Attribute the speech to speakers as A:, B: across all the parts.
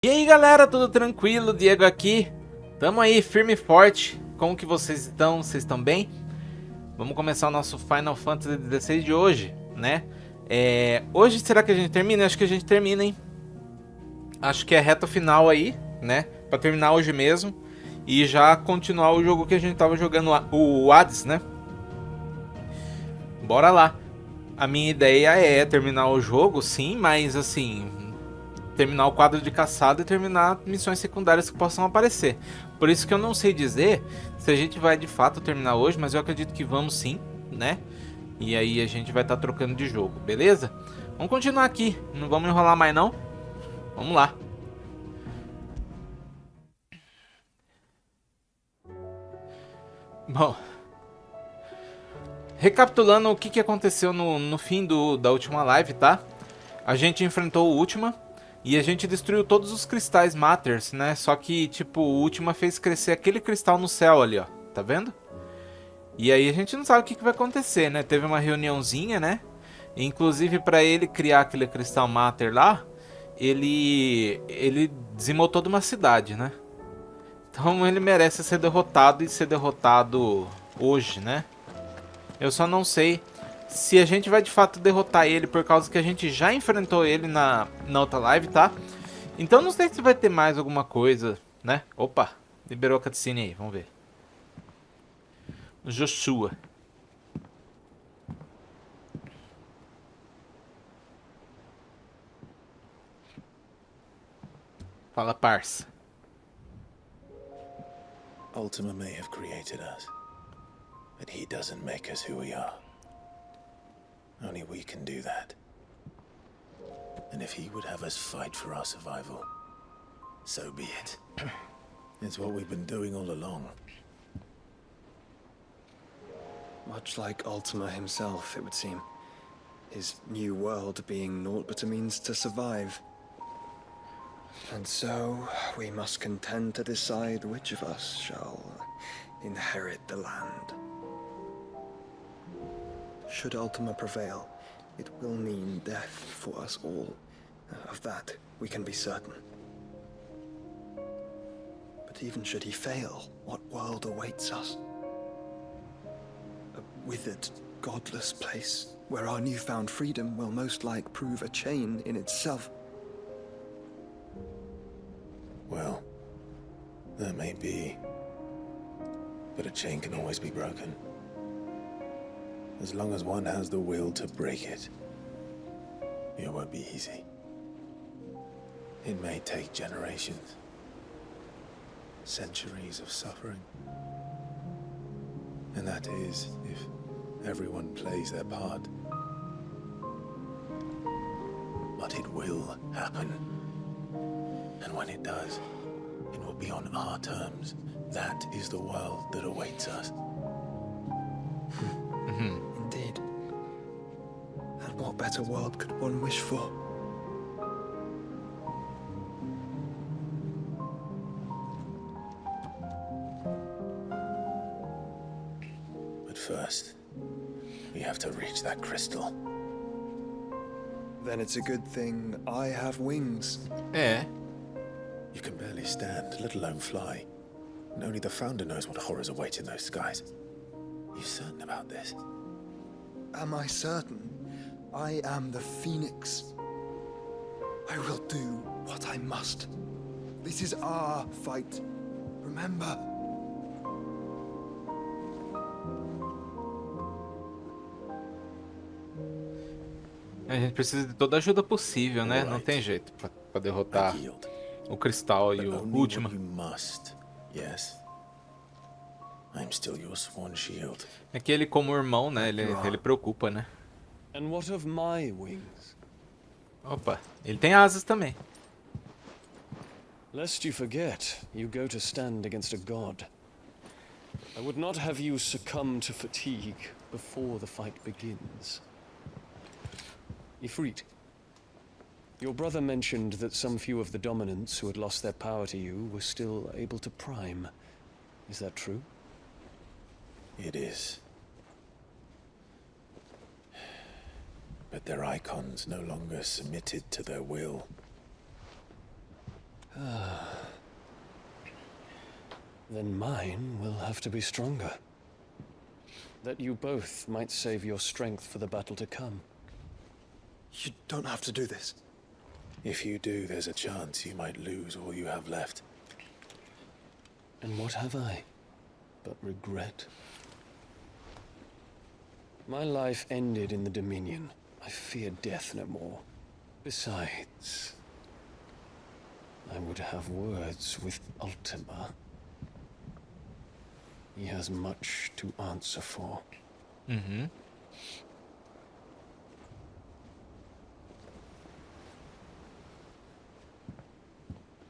A: E aí galera, tudo tranquilo? Diego aqui. Tamo aí firme e forte. Como que vocês estão? Vocês estão bem? Vamos começar o nosso Final Fantasy XVI de hoje, né? Hoje será que a gente termina? Acho que a gente termina, hein? Acho que é reta final aí, né? Pra terminar hoje mesmo. E já continuar o jogo que a gente tava jogando, o Hades, né? Bora lá. A minha ideia é terminar o jogo, sim, mas assim... terminar o quadro de caçada e terminar missões secundárias que possam aparecer. Por isso que eu não sei dizer se a gente vai de fato terminar hoje, mas eu acredito que vamos sim, né? E aí a gente vai estar trocando de jogo, beleza? Vamos continuar aqui, não vamos enrolar mais não. Vamos lá. Bom, recapitulando o que aconteceu no fim da última live, tá? A gente enfrentou o Última e a gente destruiu todos os cristais Matters, né? Só que, tipo, o Última fez crescer aquele cristal no céu ali, ó. Tá vendo? E aí a gente não sabe o que vai acontecer, né? Teve uma reuniãozinha, né? Inclusive para ele criar aquele cristal Matter lá, ele dizimou toda uma cidade, né? Então ele merece ser derrotado e ser derrotado hoje, né? Eu só não sei se a gente vai de fato derrotar ele por causa que a gente já enfrentou ele na outra live, tá? Então não sei se vai ter mais alguma coisa, né? Opa, liberou a cutscene aí, vamos ver. Joshua. Fala, parça.
B: Ultima may have created us, but he doesn't make us who we are. Only we can do that. And if he would have us fight for our survival, so be it. It's what we've been doing all along.
C: Much like Ultima himself, it would seem. His new world being naught but a means to survive. And so, we must contend to decide which of us shall inherit the land. Should Ultima prevail, it will mean death for us all. Of that, we can be certain. But even should he fail, what world awaits us? A withered, godless place, where our newfound freedom will most like prove a chain in itself.
B: Well, that may be. But a chain can always be broken. As long as one has the will to break it. It won't be easy. It may take generations. Centuries of suffering. And that is, if everyone plays their part. But it will happen. And when it does, it will be on our terms. That is the world that awaits us.
C: Indeed. And what better world could one wish for?
B: But first, we have to reach that crystal.
C: Then it's a good thing I have wings.
B: You can barely stand, let alone fly. And only the Founder knows what horrors await in those skies. You certain about this?
C: Am I certain? I am the Phoenix. I will do what I must. This is our fight. Remember.
A: A gente precisa de toda a ajuda possível, né? Não tem jeito pra derrotar o cristal e o Última.
B: You must, yes. I'm still your sworn shield.
A: É que ele como irmão, né? Ele preocupa, né?
D: And what of my wings?
A: Opa, ele tem asas também.
D: Lest you forget, you go to stand against a god. I would not have you succumb to fatigue before the fight begins. Ifrit, your brother mentioned that some few of the dominants who had lost their power to you were still able to prime. Is that true?
B: It is. But their icons no longer submitted to their will.
D: Then mine will have to be stronger. That you both might save your strength for the battle to come.
C: You don't have to do this.
B: If you do, there's a chance you might lose all you have left.
D: And what have I but regret? My life ended in the Dominion. I fear death no more. Besides, I would have words with Ultima. He has much to answer for.
A: Mm-hmm.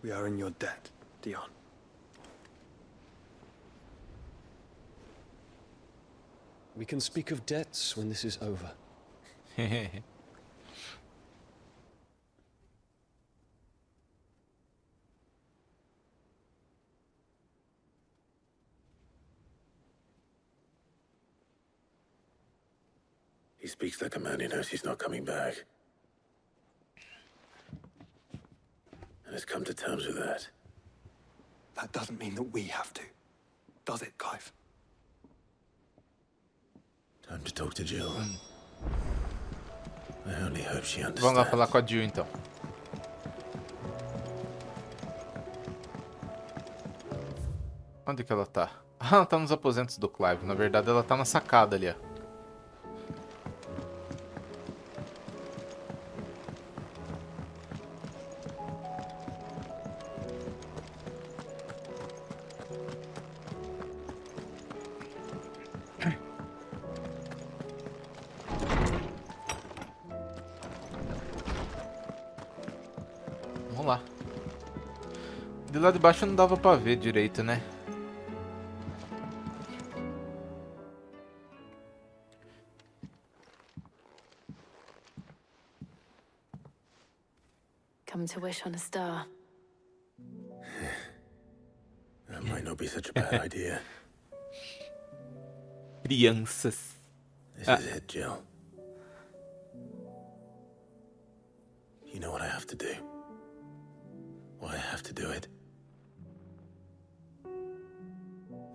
C: We are in your debt, Dion.
D: We can speak of debts when this is over.
B: He speaks like a man who knows he's not coming back. And has come to terms with that.
C: That doesn't mean that we have to. Does it, Clive?
B: Time to talk to Jill. I only hope she
A: Vamos lá
B: understands.
A: falar com a Jill então. Onde que ela tá? Ah, ela tá nos aposentos do Clive. Na verdade, ela tá na sacada ali, ó. Vamos lá. De lá de baixo não dava pra ver direito, né?
E: Come to wish on a star.
B: That might not be such a bad idea.
A: Crianças.
B: This is it, Jill. You know what I have to do. Why I have to do it.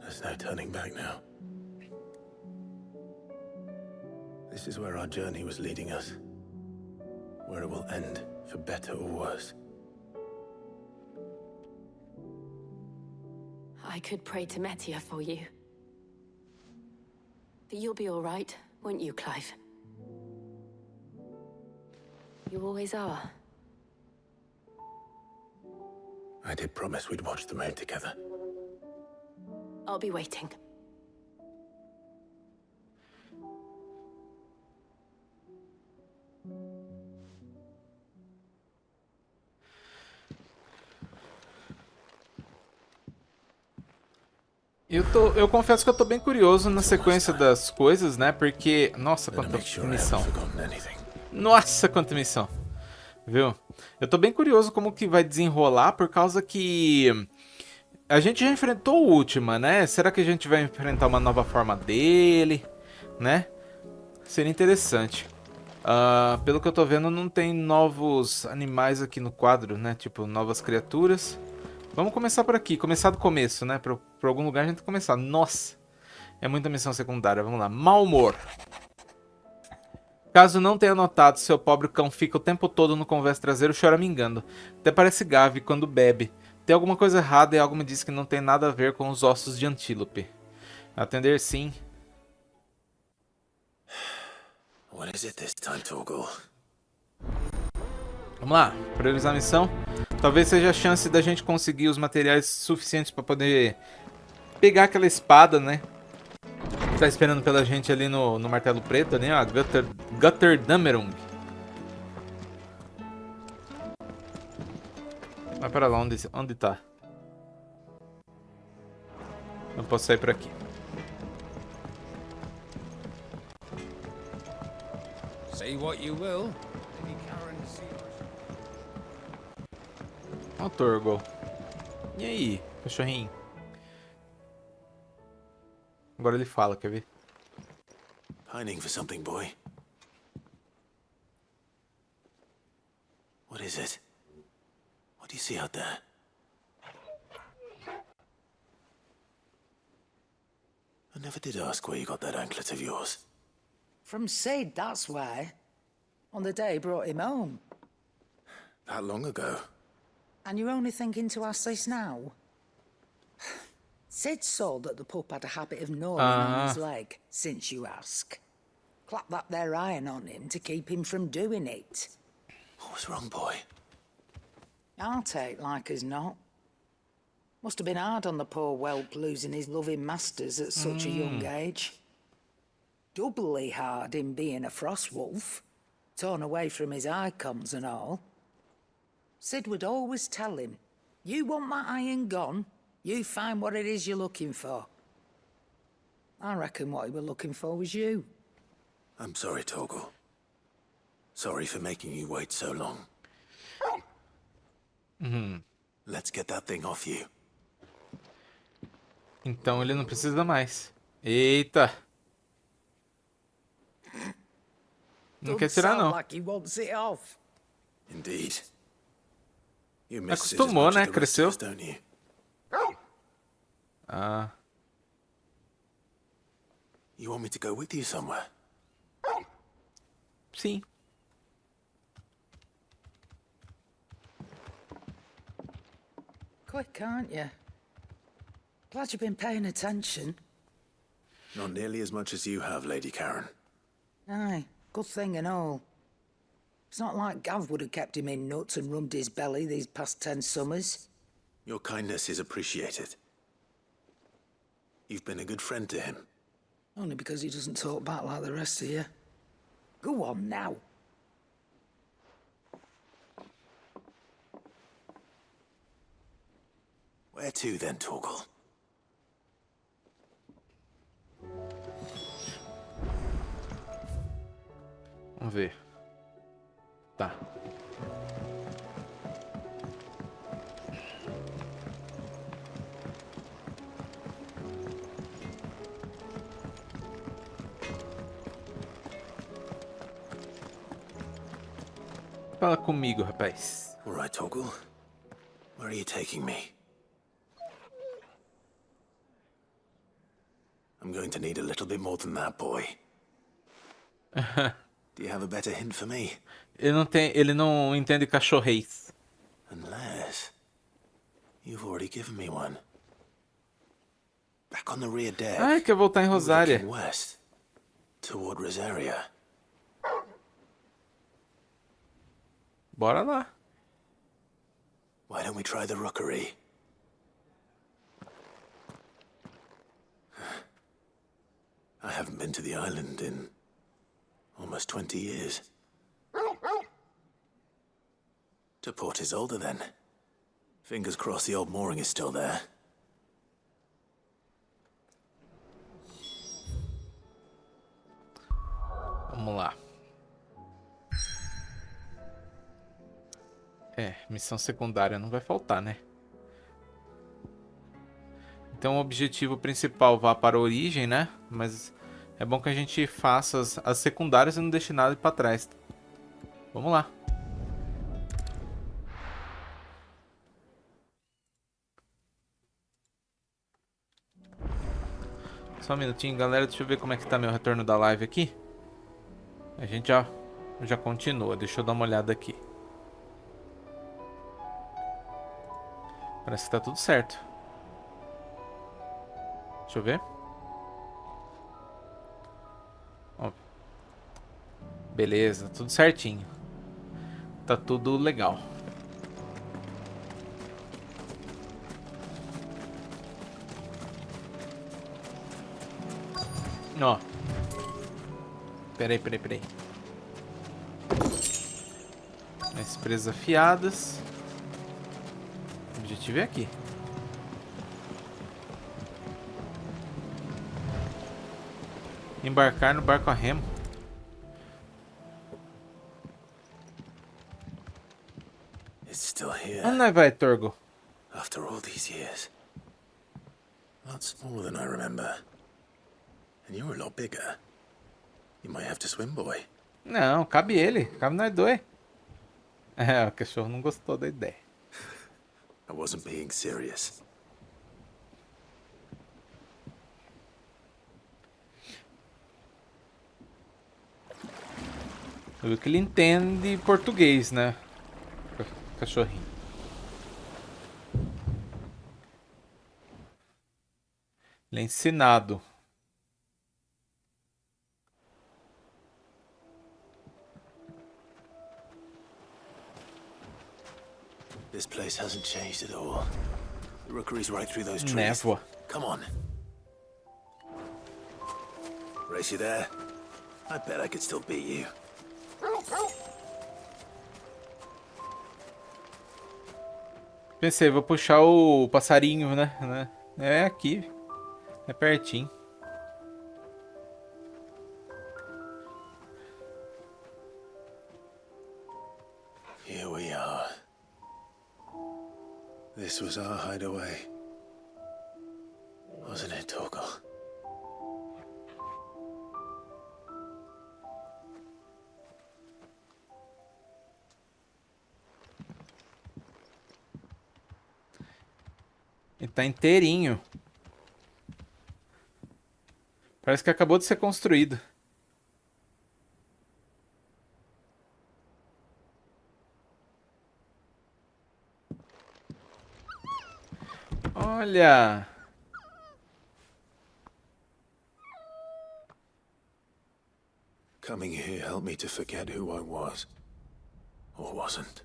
B: There's no turning back now. This is where our journey was leading us. Where it will end, for better or worse.
E: I could pray to Metia for you. But you'll be all right, won't you, Clive? You always are.
B: I did promise we'd watch the moon together.
E: I'll be waiting.
A: Eu confesso que eu tô bem curioso na sequência das coisas, né? Porque, nossa,
B: Better
A: quanta
B: make sure I
A: missão.
B: haven't forgotten anything.
A: Nossa, quanta missão. Viu? Eu tô bem curioso como que vai desenrolar, por causa que a gente já enfrentou o Ultima, né? Será que a gente vai enfrentar uma nova forma dele, né? Seria interessante. Pelo que eu tô vendo, não tem novos animais aqui no quadro, né? Tipo, novas criaturas. Vamos começar por aqui, começar do começo, né? Por algum lugar a gente tem que começar. Nossa, é muita missão secundária. Vamos lá, mau humor. Caso não tenha notado, seu pobre cão fica o tempo todo no convés traseiro choramingando. Até parece Gavi quando bebe. Tem alguma coisa errada e algo me diz que não tem nada a ver com os ossos de antílope. Atender sim.
B: What is it this time, Torgal?
A: Vamos lá, priorizar a missão. Talvez seja a chance da gente conseguir os materiais suficientes para poder pegar aquela espada, né? Que tá esperando pela gente ali no martelo preto, ali, ó. Gutter Damerung. Vai para lá, onde tá? Não posso sair por aqui.
F: Say what you will.
A: Ó o Torgal. E aí, cachorrinho? Agora ele fala, quer ver?
B: Pining for something, boy. What is it? What do you see out there? I never did ask where you got that anklet of yours.
G: From Sid, that's why. On the day he brought him home.
B: That long ago?
G: And you're only thinking to ask this now? Sid saw that the pup had a habit of gnawing on his leg, since you ask. Clap that there iron on him to keep him from doing it.
B: What was wrong, boy?
G: I'll take like as not. Must have been hard on the poor whelp losing his loving masters at such a young age. Doubly hard in being a frost wolf, torn away from his icons and all. Sid would always tell him, you want that iron gone, you find what it is you're looking for. I reckon what he were looking for was you.
B: I'm sorry, Torgal. Sorry for making you wait so long. Let's get that thing off you.
A: Então ele não precisa mais. Eita. Não quer tirar, não.
G: Like he wants it off.
B: Indeed. You miss it as
A: Acostumou,
B: much
A: né?
B: as the rest of
A: Cresceu.
B: us, don't you?
A: Ah.
B: You want me to go with you somewhere?
A: Sim.
G: Quick, aren't you? Glad you've been paying attention.
B: Not nearly as much as you have, Lady Karen.
G: Aye, good thing and all. It's not like Gav would have kept him in nuts and rubbed his belly these past 10 summers.
B: Your kindness is appreciated. You've been a good friend to him.
G: Only because he doesn't talk back like the rest of you. Go on now.
B: Where to then, Torgal?
A: Vamos ver. Tá. Fala comigo, rapaz.
B: All right, Torgal. Where are you taking me? I'm going to need a little bit more than that, boy. Do you have a better hint for me?
A: Ele não entende cachorrês.
B: Unless you've already given me one. Back on the rear deck.
A: Ah, quer voltar em
B: you were
A: Rosária.
B: looking west, toward Rosaria.
A: Bora lá.
B: Why don't we try the rookery? I haven't been to the island in almost 20 years. To Port Isolde, then. Fingers crossed the old mooring is still there.
A: Vamos lá. Missão secundária não vai faltar, né? Então o objetivo principal vá para a origem, né? Mas é bom que a gente faça as secundárias e não deixe nada para trás. Vamos lá. Só um minutinho, galera. Deixa eu ver como é que tá meu retorno da live aqui. A gente já continua. Deixa eu dar uma olhada aqui. Parece que tá tudo certo. Deixa eu ver. Ó. Beleza, tudo certinho. Tá tudo legal. Ó. Peraí. As presas afiadas. O objetivo é aqui. Embarcar no barco a remo.
B: It's still here.
A: Onde nós vai, Torgo?
B: After all these years. A lot smaller than I remember. And you're a lot bigger. You might have to swim, boy.
A: Não, cabe ele. Cabe nós dois. O cachorro não gostou da ideia.
B: I wasn't being serious.
A: Eu vi que ele entende português, né? Cachorrinho. Ele é ensinado.
B: This place hasn't changed at all. The rookery's right through those trees.
A: Névoa.
B: Come on. Race you there? I bet I could still beat you.
A: Pensei, vou puxar o passarinho, né? É aqui. É pertinho.
B: Here we are. This was our hideaway. Wasn't it, Torgal?
A: Ele tá inteirinho. Parece que acabou de ser construído. Olha!
B: Coming here helped me to forget who I was. Or wasn't.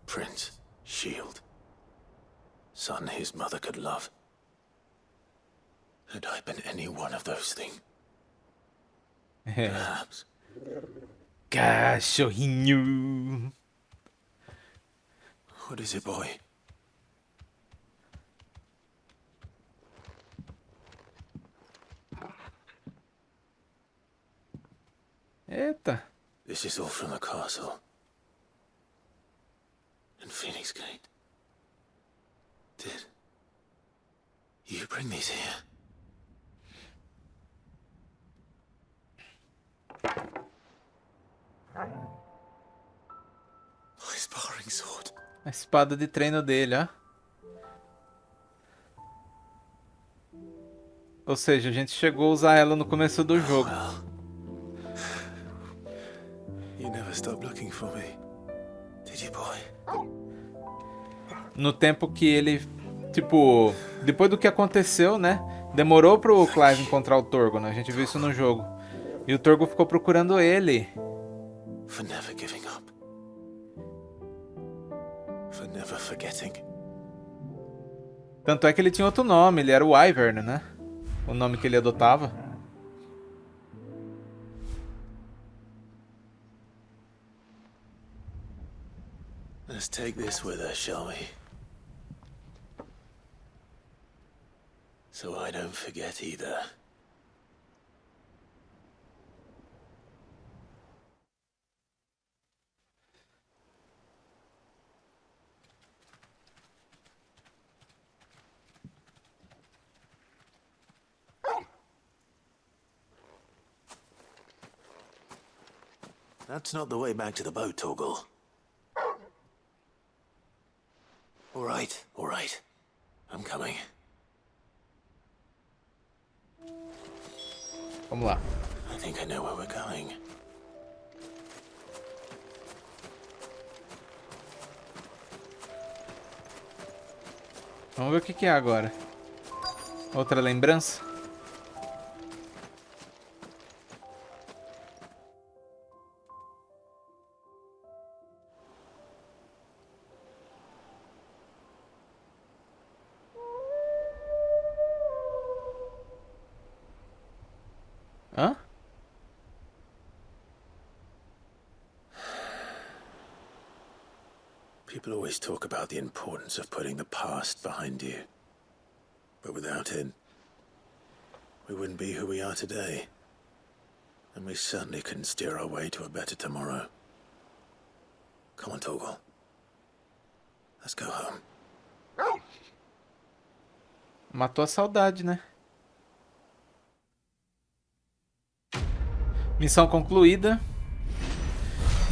B: Prince, shield. Son his mother could love. Had I been any one of those things? Perhaps.
A: Cachorrinho!
B: What is it, boy?
A: Eita!
B: This is all from the castle. And Phoenix Gate. Did you bring these here? My sparring sword.
A: A espada de treino dele, ó. Ou seja, a gente chegou a usar ela no começo do jogo.
B: You never stopped looking for me, did you, boy?
A: No tempo que ele, tipo, depois do que aconteceu, né? Demorou pro Clive encontrar o Torgo, né? A gente viu isso no jogo. E o Torgo ficou procurando ele.
B: For never giving up. For never forgetting.
A: Tanto é que ele tinha outro nome, ele era o Wyvern, né? O nome que ele adotava.
B: Let's take this with us, shall we? So I don't forget either. That's not the way back to the boat, Torgal. All right. I'm coming.
A: Vamos lá.
B: I think I know where we're going.
A: Vamos ver o que que é agora. Outra lembrança? Hã?
B: People always talk about the importance of putting the past behind you. But without it, we wouldn't be who we are today. And we certainly couldn't steer our way to a better tomorrow. Come on, Torgal. Let's go home.
A: Matou a saudade, né? Missão concluída.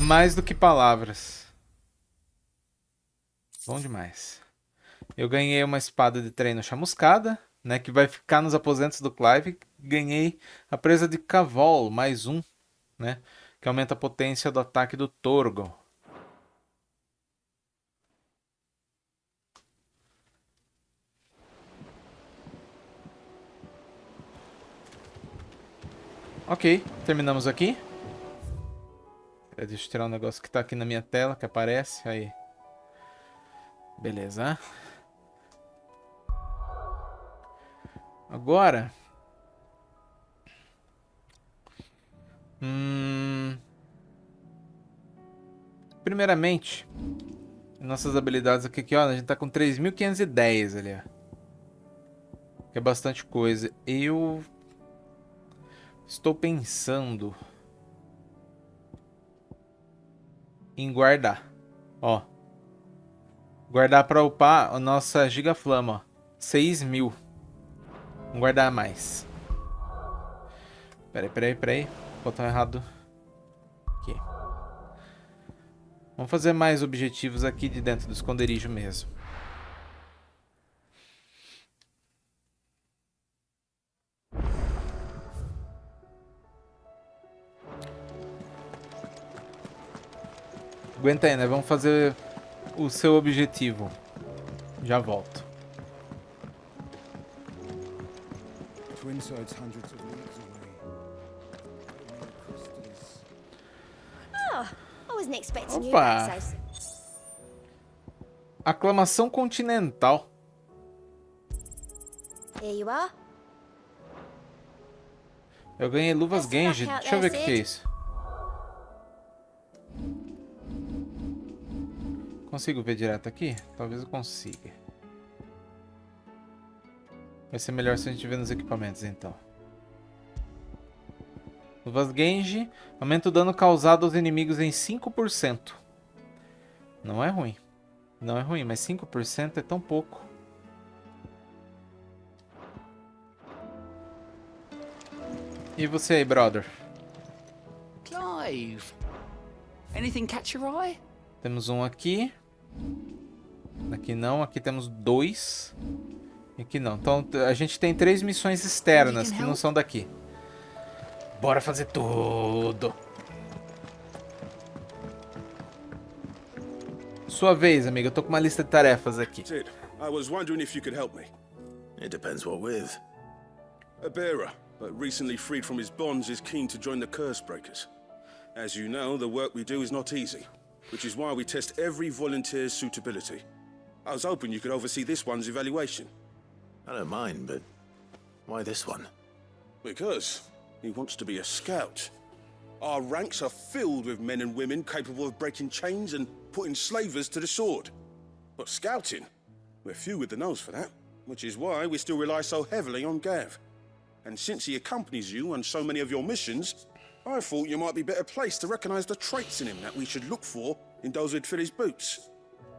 A: Mais do que palavras. Bom demais. Eu ganhei uma espada de treino chamuscada, né? Que vai ficar nos aposentos do Clive. Ganhei a presa de cavalo, mais um, né? que aumenta a potência do ataque do Torgo. Ok, terminamos aqui. Deixa eu tirar um negócio que tá aqui na minha tela, que aparece. Aí. Beleza. Agora... Primeiramente, nossas habilidades aqui, ó, a gente tá com 3.510 ali, ó. Que é bastante coisa. Eu estou pensando em guardar, ó. Guardar para upar a nossa gigaflama, ó. 6.000. Vamos guardar mais. Peraí. Botão errado. Aqui. Vamos fazer mais objetivos aqui de dentro do esconderijo mesmo. Aguenta aí, né? Vamos fazer o seu objetivo. Já volto. Opa! Aclamação continental. Eu ganhei luvas Genji. Deixa eu ver o que é isso. Consigo ver direto aqui? Talvez eu consiga. Vai ser melhor se a gente ver nos equipamentos, então. Luvas Genji. Aumenta o dano causado aos inimigos em 5%. Não é ruim. Não é ruim, mas 5% é tão pouco. E você aí, brother?
H: Clive. Anything catch your eye?
A: Temos um aqui. Aqui não, aqui temos 2. E aqui não. Então a gente tem 3 missões externas que não são daqui. Bora fazer tudo. Sua vez, amiga. Eu tô com uma lista de tarefas aqui.
I: Sid, I was wondering if you could help me.
B: It depends what with.
I: A bearer, but recently freed from his bonds, is keen to join the Curse Breakers. As you know, the work we do is not easy, which is why we test every volunteer's suitability. I was hoping you could oversee this one's evaluation.
B: I don't mind, but why this one?
I: Because he wants to be a scout. Our ranks are filled with men and women capable of breaking chains and putting slavers to the sword. But scouting, we're few with the nose for that, which is why we still rely so heavily on Gav. And since he accompanies you on so many of your missions, I thought you might be better placed to recognize the traits in him that we should look for in those who'd fill his boots.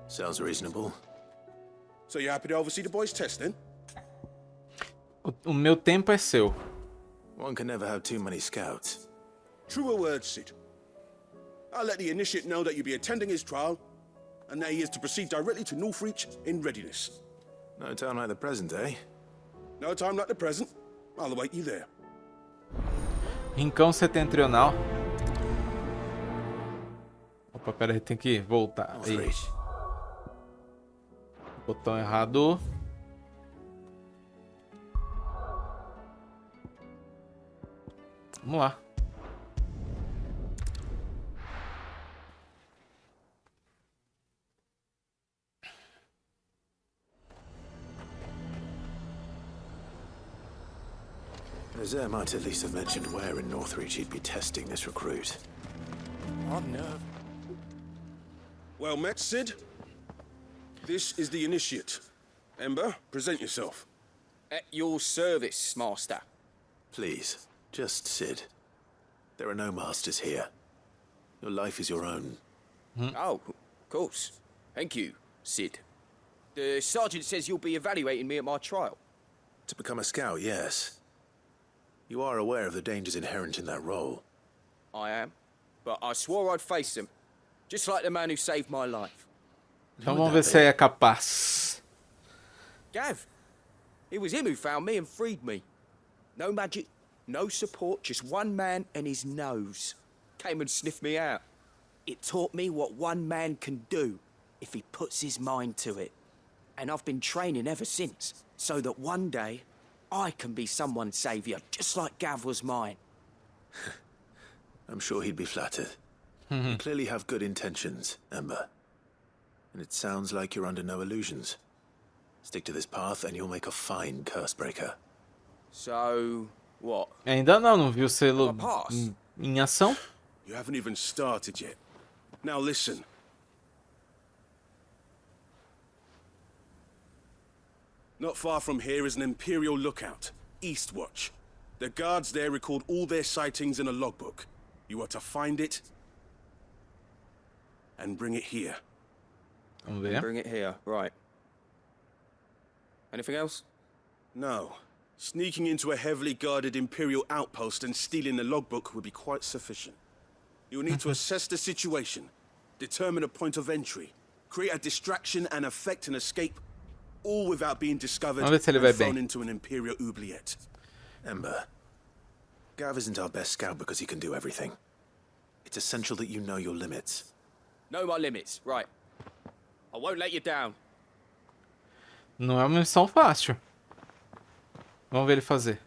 B: Sounds reasonable.
I: So you happy to oversee the boys' test then?
A: O meu tempo é seu.
B: One can never have too many scouts.
I: Truer words, Sid. I'll let the initiate know that you'll be attending his trial, and that he is to proceed directly to Northreach in readiness.
B: No time like the present, eh?
I: No time like the present. I'll await you there.
A: Rincão setentrional. Opa, pera aí, tem que voltar. Aí. Botão errado. Vamos lá.
B: Nazaire might at least have mentioned where in Northreach he'd be testing this recruit.
I: Well met, Sid. This is the initiate. Ember, present yourself.
H: At your service, Master.
B: Please, just Sid. There are no masters here. Your life is your own.
H: Oh, of course. Thank you, Sid. The sergeant says you'll be evaluating me at my trial.
B: To become a scout, yes. You are aware of the dangers inherent in that role.
H: I am. But I swore I'd face them. Just like the man who saved my life.
A: Então vamos ver se é capaz.
H: Gav. It was him who found me and freed me. No magic, no support, just one man and his nose. came and sniffed me out. It taught me what one man can do if he puts his mind to it. And I've been training ever since, so that one day I can be someone's saviour, just like Gav was mine.
B: I'm sure he'd be flattered. You clearly have good intentions, Ember. And it sounds like you're under no illusions. Stick to this path and you'll make a fine curse breaker.
H: So, what?
A: Ainda não viu selo
H: pass?
A: em ação?
I: You haven't even started yet. Now listen. Not far from here is an Imperial lookout, Eastwatch. The guards there record all their sightings in a logbook. You are to find it and bring it here.
A: Vamos ver.
H: Bring it here, right. Anything else?
I: No. Sneaking into a heavily guarded Imperial outpost and stealing the logbook would be quite sufficient. You'll need to assess the situation, determine a point of entry, create a distraction and effect an escape, all without being discovered
A: Vamos ver se ele vai
I: and thrown
A: bem.
I: into an Imperial oubliette.
B: Ember, Gav isn't our best scout because he can do everything. It's essential that you know your limits.
H: Know my limits, right. I won't let you down.
A: Não é uma missão fácil. Vamos ver ele fazer.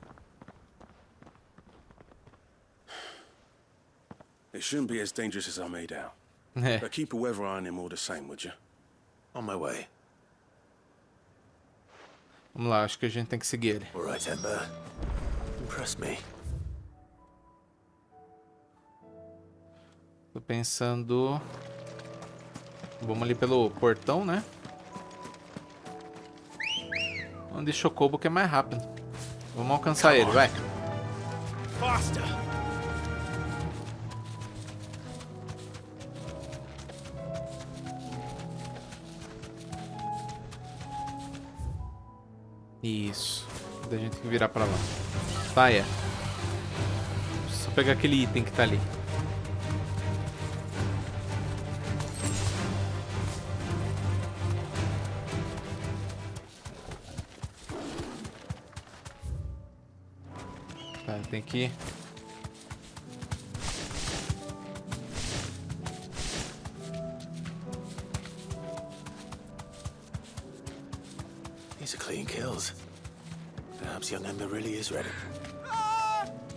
I: It shouldn't be as dangerous as I made out.
A: É.
I: But keep a weather eye on him all the same, would you?
B: On my way.
A: Vamos lá, acho que a gente tem que seguir ele.
B: All right, Ember. Impress me.
A: Tô pensando... Vamos ali pelo portão, né? Onde Chocobo que é mais rápido. Vamos alcançar ele, vai.
I: Faster!
A: Isso. Daí a gente tem que virar pra lá. Tá, é. Só pegar aquele item que tá ali. Tá, tem que...
B: These are clean kills. Perhaps young Ember really is ready.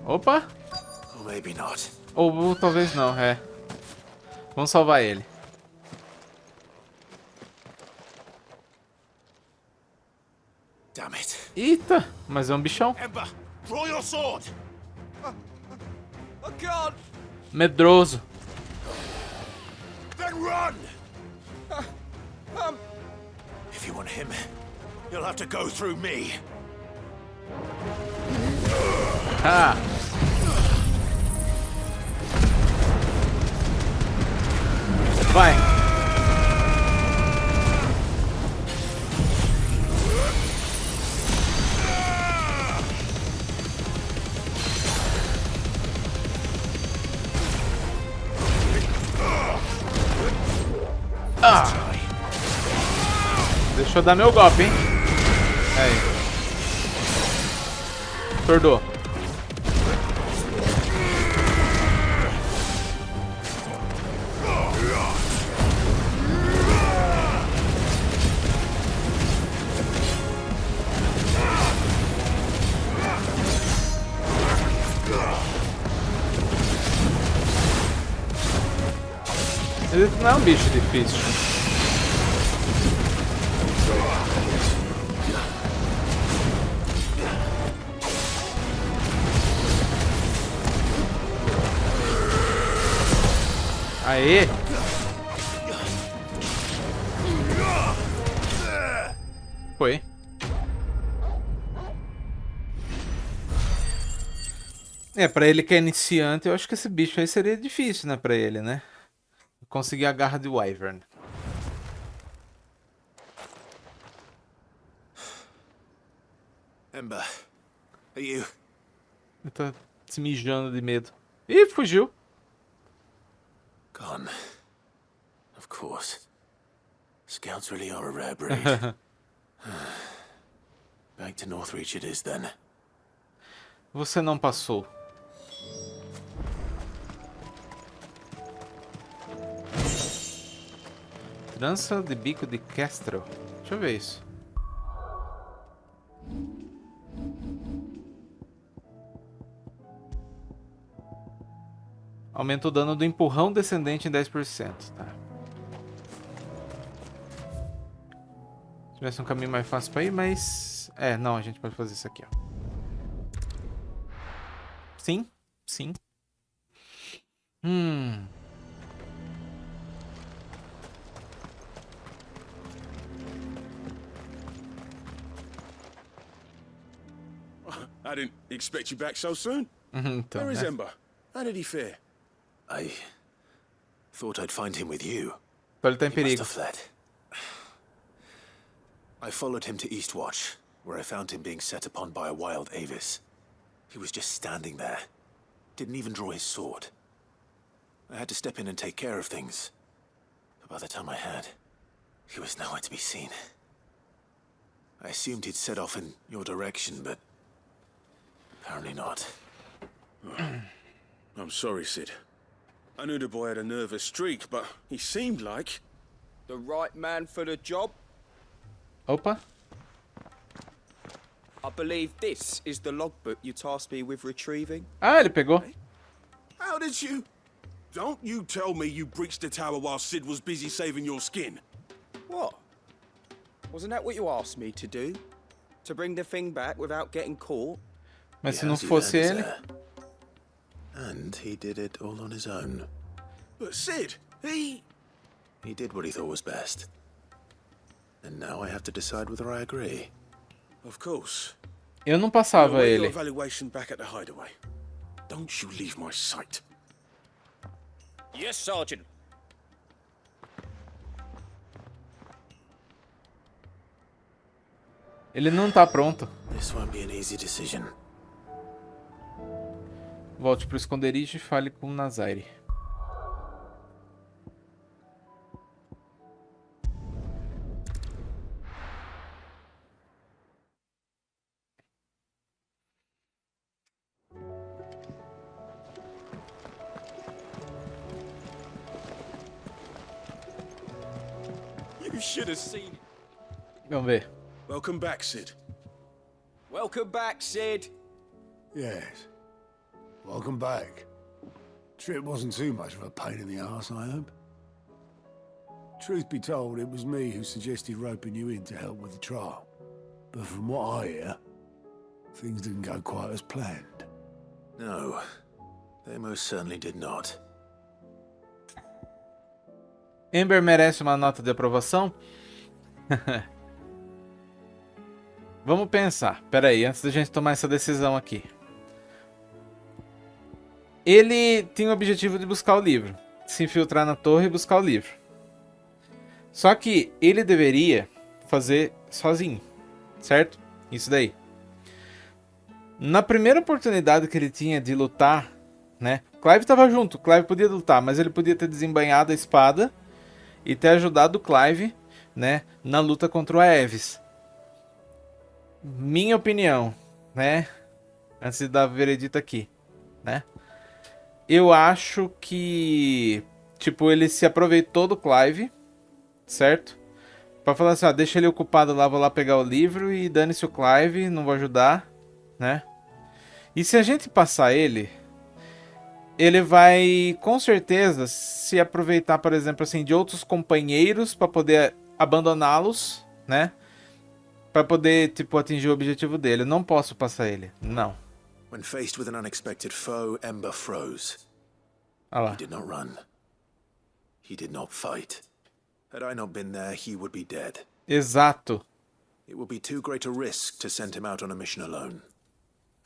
A: Opa!
B: Or maybe not.
A: Ou talvez não, é. Vamos salvar ele.
B: Damn it.
A: Eita! Mas é um bichão.
I: Ember, draw your sword!
H: I can't!
A: Medroso.
I: Then run!
B: If you want him, you'll have to go through me.
A: Ah! Vai! Ah! Deixa eu dar meu golpe, hein? Aí. Tordou. Ele não é um bicho difícil. Aê! Foi. É, pra ele que é iniciante, eu acho que esse bicho aí seria difícil, né, pra ele, né? Conseguir a garra de Wyvern.
B: Ember, are you?
A: Ele tá se mijando de medo. Ih, fugiu.
B: Gone. Of course. Scouts really are a rare breed. Back to Northreach it is then.
A: Você não passou. Trança de bico de Kestrel. Deixa eu ver isso. Aumenta o dano do empurrão descendente em 10%. Tá. Se tivesse um caminho mais fácil pra ir, mas... não, a gente pode fazer isso aqui, ó. Sim, sim.
I: I didn't expect you back so soon.
A: Então,
I: Where is
A: né?
I: Ember? How did he fare?
B: I thought I'd find him with you.
A: Então ele tá em
B: He must
A: perigo.
B: have fled. I followed him to Eastwatch, where I found him being set upon by a wild Avis. He was just standing there. Didn't even draw his sword. I had to step in and take care of things. But by the time I had, he was nowhere to be seen. I assumed he'd set off in your direction, but apparently not.
I: I'm sorry, Sid. I knew the boy had a nervous streak, but he seemed like...
H: The right man for the job?
A: Opa.
H: I believe this is the logbook you tasked me with retrieving.
A: Ah, ele pegou.
I: How did you... Don't you tell me you breached the tower while Sid was busy saving your skin.
H: What? Wasn't that what you asked me to do? To bring the thing back without getting caught?
A: Mas se
B: He
A: não
B: has his
A: fosse
B: hands
A: ele...
B: there. And he did it all on his own.
I: But Sid, he
B: He did what he thought was best. And now I have to decide whether I agree.
I: Of course.
A: Eu não
I: We'll
A: passava
I: await your
A: ele.
I: evaluation back at the hideaway. Don't you leave my sight.
F: Yes, Sergeant.
A: Ele não tá pronto.
B: This won't be an easy decision.
A: Volte pro esconderijo e fale com o Nazaire.
H: You should have seen it.
A: Vamos ver.
I: Welcome back, Sid.
H: Welcome back, Sid.
J: Yes. Welcome back. Trip wasn't too much of a pain in the arse, I hope. Truth be told, it was me who suggested roping you in to help with the trial. But from what I hear, things didn't go quite as planned.
B: No, they most certainly did not.
A: Amber merece uma nota de aprovação? Vamos pensar. Pera aí, antes da gente tomar essa decisão aqui. Ele tinha o objetivo de buscar o livro. Se infiltrar na torre e buscar o livro. Só que ele deveria fazer sozinho. Certo? Isso daí. Na primeira oportunidade que ele tinha de lutar, né? Clive estava junto. Clive podia lutar, mas ele podia ter desembainhado a espada e ter ajudado o Clive, né, na luta contra o Aeves. Minha opinião, né? Antes de dar o veredito aqui, né? Eu acho que, tipo, ele se aproveitou do Clive, certo? Pra falar assim, ó, deixa ele ocupado lá, vou lá pegar o livro e dane-se o Clive, não vou ajudar, né? E se a gente passar ele vai com certeza se aproveitar, por exemplo, assim, de outros companheiros para poder abandoná-los, né? Para poder, tipo, atingir o objetivo dele. Eu não posso passar ele, não.
B: When faced with an unexpected foe, Ember froze.
A: Olha lá.
B: He did not run. He did not fight. Had I not been there, he would be dead.
A: Exato.
B: It would be too great a risk to send him out on a mission alone.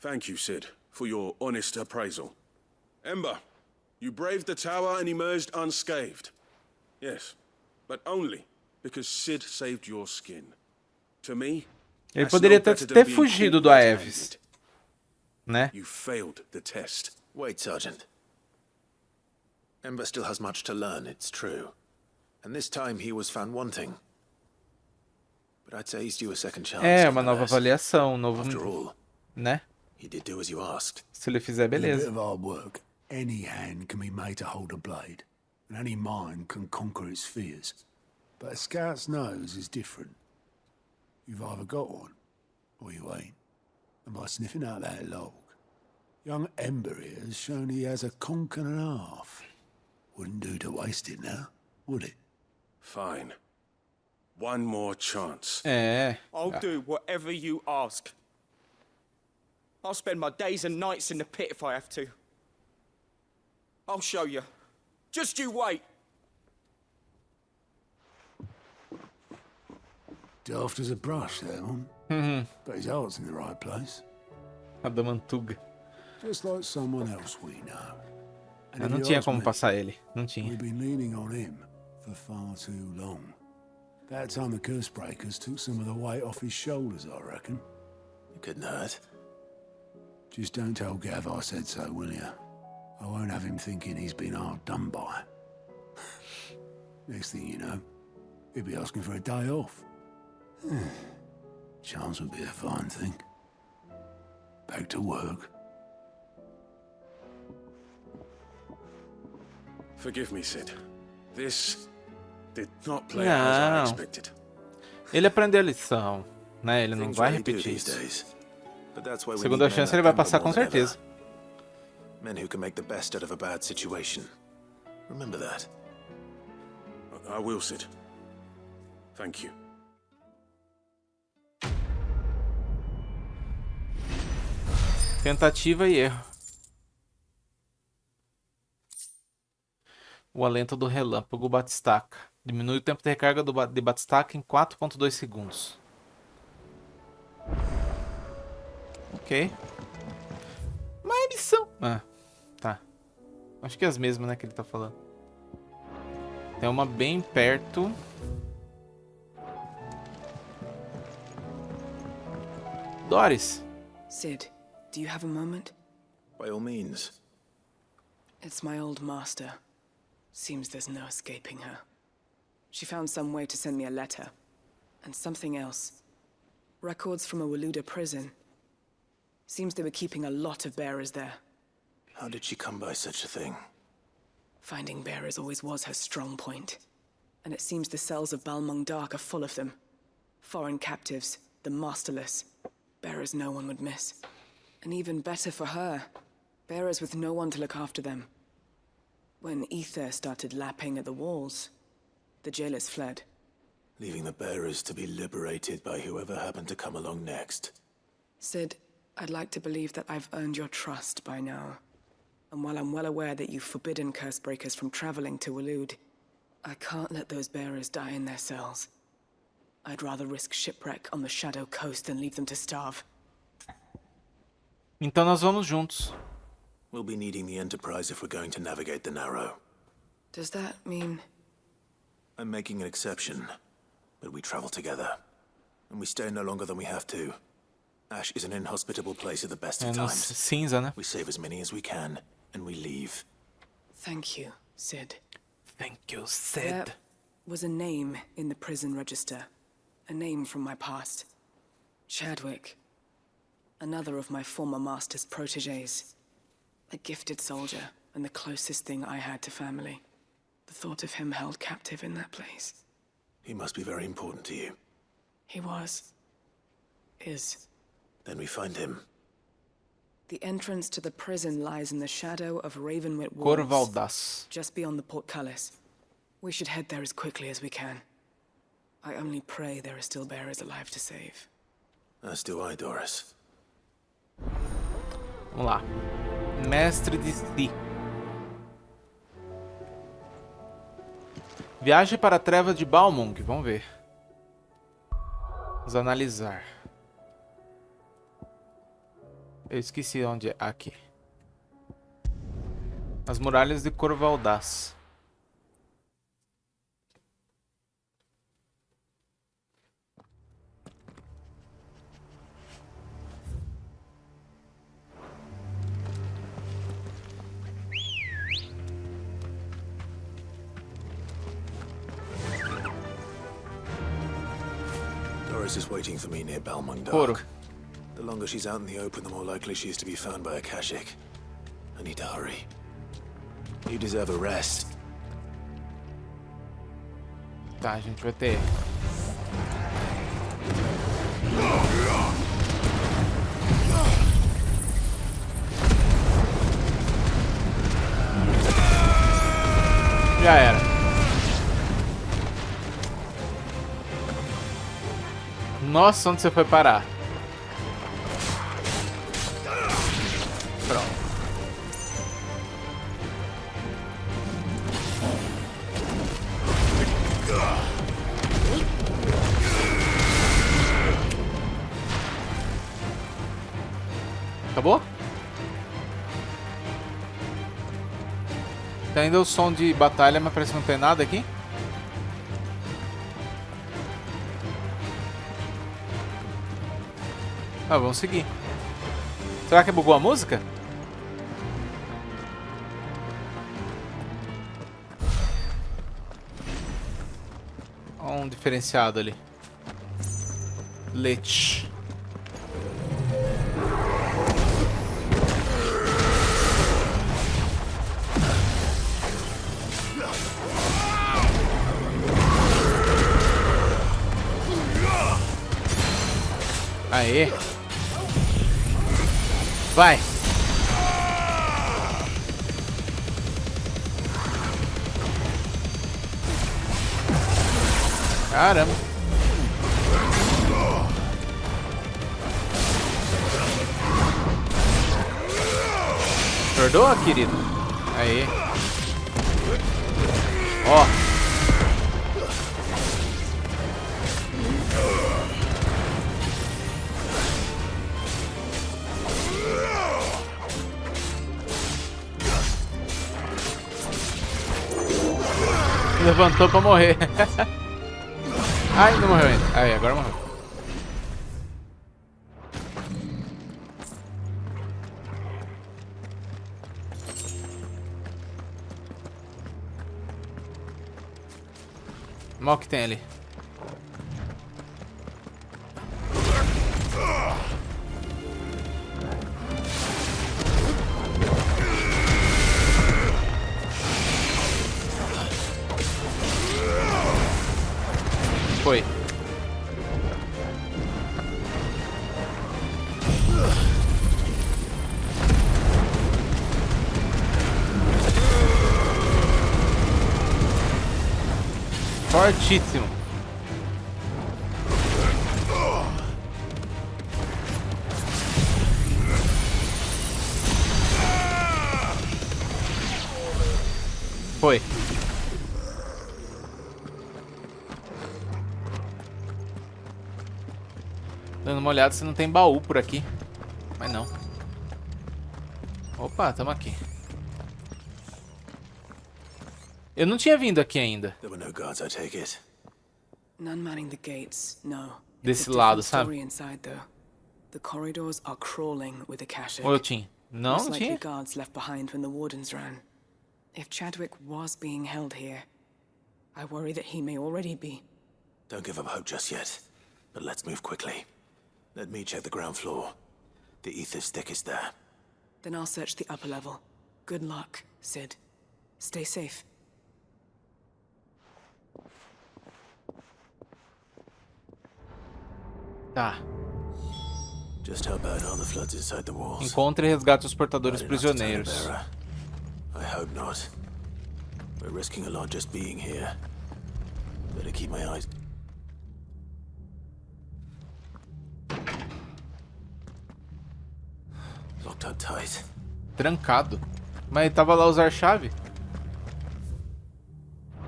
I: Thank you, Sid, for your honest appraisal. Ember, you braved the tower and emerged unscathed. Yes, but only because Sid saved your skin. To me,
A: Ele
I: that's
A: poderia
I: no better than
A: ter
I: being
A: fugido
I: caught
A: do
I: red-handed.
A: Aeves, né?
I: You failed the test.
B: Wait, Sergeant. Ember still has much to learn, it's true. And this time he was found wanting. But I'd say he's due a second chance.
A: É, uma nova
B: nonetheless.
A: avaliação, um novo,
B: After all,
A: né?
B: he did do as you asked.
A: Se ele fizer,
J: With a bit
A: beleza.
J: of hard work, any hand can be made to hold a blade, and any mind can conquer its fears. But a scout's nose is different. You've either got one, or you ain't. And by sniffing out that log, young Ember here has shown he has a conch and a half. Wouldn't do to waste it now, would it?
I: Fine. One more chance.
H: I'll do whatever you ask. I'll spend my days and nights in the pit if I have to. I'll show you. Just you wait.
J: Daft as a brush, that one. But his heart's in the right place.
A: Adamantuga.
J: Just like someone else we know. And
A: Eu
J: if
A: não
J: you
A: tinha
J: ask
A: como
J: me,
A: passar ele. Não tinha.
J: we've been leaning on him for far too long. That time the curse breakers took some of the weight off his shoulders, I reckon.
B: It couldn't hurt.
J: Just don't tell Gav I said so, will you? I won't have him thinking he's been hard done by. Next thing you know, he'll be asking for a day off. Chance would be a fine thing. Back to work.
I: Forgive me, Sid. This did not play out as I
A: Não.
I: expected.
A: Ele aprendeu a lição, né? Ele não
B: Things
A: vai
B: really do
A: repetir
B: these
A: isso.
B: days. But that's why we
A: Segunda
B: need men
A: chance
B: like
A: ele vai
B: Ember
A: passar com
B: more than ever.
A: certeza.
B: Men who can make the best out of a bad situation. Remember that.
I: I will, Sid. Thank you.
A: Tentativa e erro. O alento do relâmpago batistaca. Diminui o tempo de recarga de batistaca em 4.2 segundos. Ok. Mais missão. Ah, tá. Acho que é as mesmas, né, que ele tá falando. Tem uma bem perto. Doris.
K: Sid, do you have a moment?
B: By all means.
K: It's my old master. Seems there's no escaping her. She found some way to send me a letter. And something else. Records from a Waluda prison. Seems they were keeping a lot of bearers there.
B: How did she come by such a thing?
K: Finding bearers always was her strong point. And it seems the cells of Balmung Dark are full of them. Foreign captives, the masterless. Bearers no one would miss. And even better for her, bearers with no one to look after them. When ether started lapping at the walls, the jailers fled.
B: Leaving the bearers to be liberated by whoever happened to come along next.
K: Sid, I'd like to believe that I've earned your trust by now. And while I'm well aware that you've forbidden Cursebreakers from traveling to Waloed, I can't let those bearers die in their cells. I'd rather risk shipwreck on the Shadow Coast than leave them to starve.
A: Então nós vamos juntos.
B: We'll be needing the Enterprise if we're going to navigate the Narrow.
K: Does that mean...
B: I'm making an exception, but we travel together. And we stay no longer than we have to. Ash is an inhospitable place at the best
A: É
B: of
A: no
B: times.
A: cinza, né?
B: We save as many as we can, and we leave.
K: Thank you, Sid.
A: Thank you,
K: There
A: Sid.
K: was a name in the prison register. A name from my past. Chadwick. Another of my former master's protégés. A gifted soldier, and the closest thing I had to family. The thought of him held captive in that place.
B: He must be very important to you.
K: He was. Is.
B: Then we find him.
K: The entrance to the prison lies in the shadow of Ravenwit Walls.
A: Corvaldas.
K: Just beyond the portcullis. We should head there as quickly as we can. I only pray there are still bearers alive to save.
B: As do I, Doris.
A: Vamos lá. Mestre de Si. Viaje para a treva de Balmung. Vamos ver. Vamos analisar. Eu esqueci onde é. Aqui. As muralhas de Corvaldas.
B: Doris is waiting for me near Balmung
A: Coro.
B: Dark. The longer she's out in the open, the more likely she is to be found by a Kashik. I need to hurry. You deserve a rest.
A: Tá, a gente vai ter... Já era. Nossa, onde você foi parar? Pronto. Acabou? Tem ainda o som de batalha, mas parece que não tem nada aqui. Ah, vamos seguir. Será que bugou a música? Olha um diferenciado ali. Leite. Aê. Vai. Caramba. Perdoa, querido? Aí. Ó. Levantou pra morrer. Ai, não morreu ainda. Aí, agora morreu. Mal que tem ali. Foi. Fortíssimo. Foi. Dando uma olhada se não tem baú por aqui. Mas não. Opa, tamo aqui. Eu não tinha vindo aqui ainda.
B: There were no guards, I take it.
K: None manning the gates, no.
A: Desse lado, sabe?
K: Inside, though. The corridors are crawling with Akashic.
A: Ou eu tinha? Não,
K: Most
A: não
K: likely
A: tinha.
K: guards left behind when the wardens ran. If Chadwick was being held here, I worry that he may already be.
B: Don't give up hope just yet. But let's move quickly. Let me check the ground floor. The ether stick is there.
K: Then I'll search the upper level. Good luck, Sid. Stay safe.
A: Tá.
B: Just how bad are the floods inside the walls?
A: Encontre e resgate os portadores
B: Bad enough to tell a
A: prisioneiros.
B: bearer? I hope not. We're risking a lot just being here. Better keep my eyes. Locked up tight.
A: Trancado. Mas tava lá usar chave.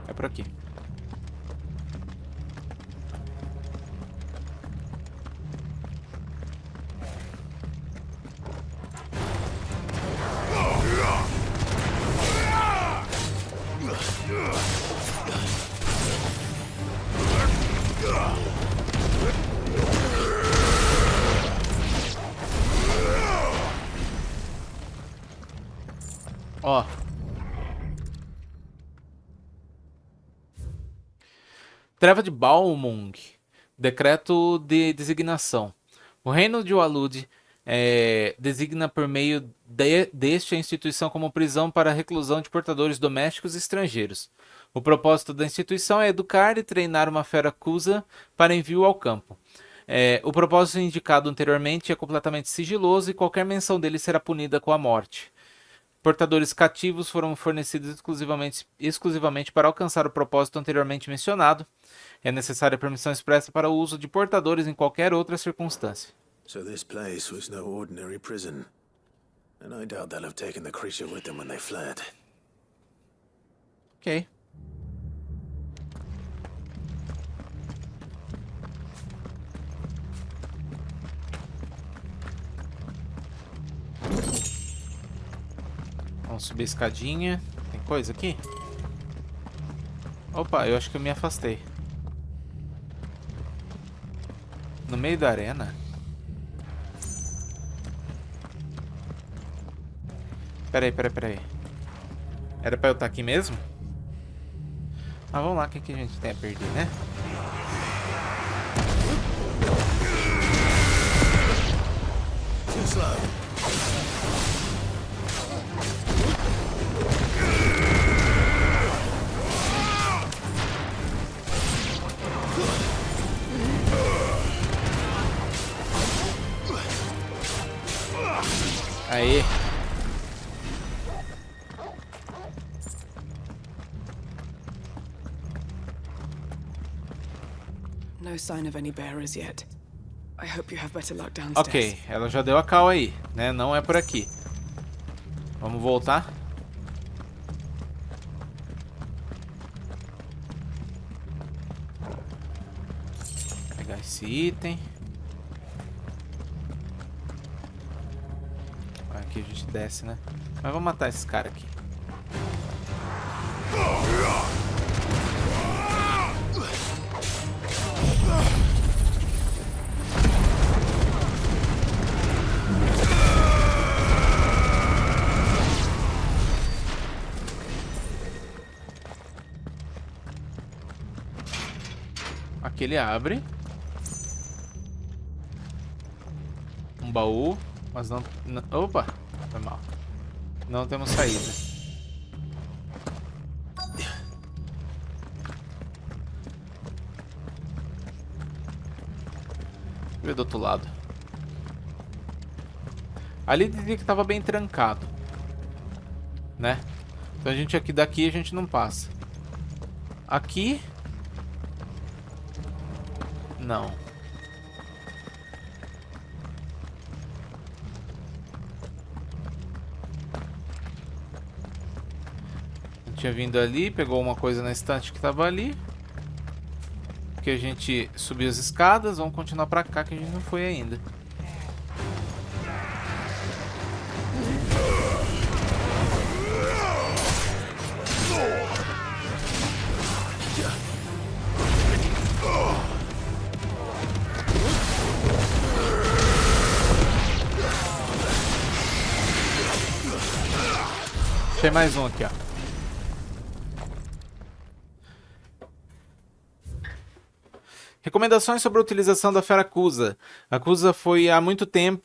A: É por aqui. Ó. Treva de Balmung. Decreto de designação. O reino de Walud designa por meio deste a instituição como prisão para a reclusão de portadores domésticos e estrangeiros. O propósito da instituição é educar e treinar uma fera cusa para envio ao campo. O propósito indicado anteriormente é completamente sigiloso e qualquer menção dele será punida com a morte. Portadores cativos foram fornecidos exclusivamente para alcançar o propósito anteriormente mencionado. É necessária permissão expressa para o uso de portadores em qualquer outra circunstância.
B: So this place was no ordinary prison. And I doubt they'll have taken the creature with them when they fled.
A: Ok. Vamos subir a escadinha. Tem coisa aqui? Opa, eu acho que eu me afastei. No meio da arena? Peraí. Era pra eu estar aqui mesmo? Ah, vamos lá, o que a gente tem a perder, né? Aí.
K: No sign of any bearers yet. I hope you have better luck downstairs.
A: Ok, ela já deu a cal aí, né? Não é por aqui. Vamos voltar. Pegar esse item. Aqui a gente desce, né? Mas vamos matar esse cara aqui. Aqui ele abre. Um baú. Mas não... Opa! Foi mal. Não temos saída. Deixa eu ver do outro lado. Ali dizia que estava bem trancado, né? Então a gente daqui a gente não passa. Aqui... Não. Tinha vindo ali, pegou uma coisa na estante que tava ali. Que a gente subiu as escadas. Vamos continuar pra cá que a gente não foi ainda. Achei mais um aqui, ó. Recomendações sobre a utilização da fera cusa. A cusa foi há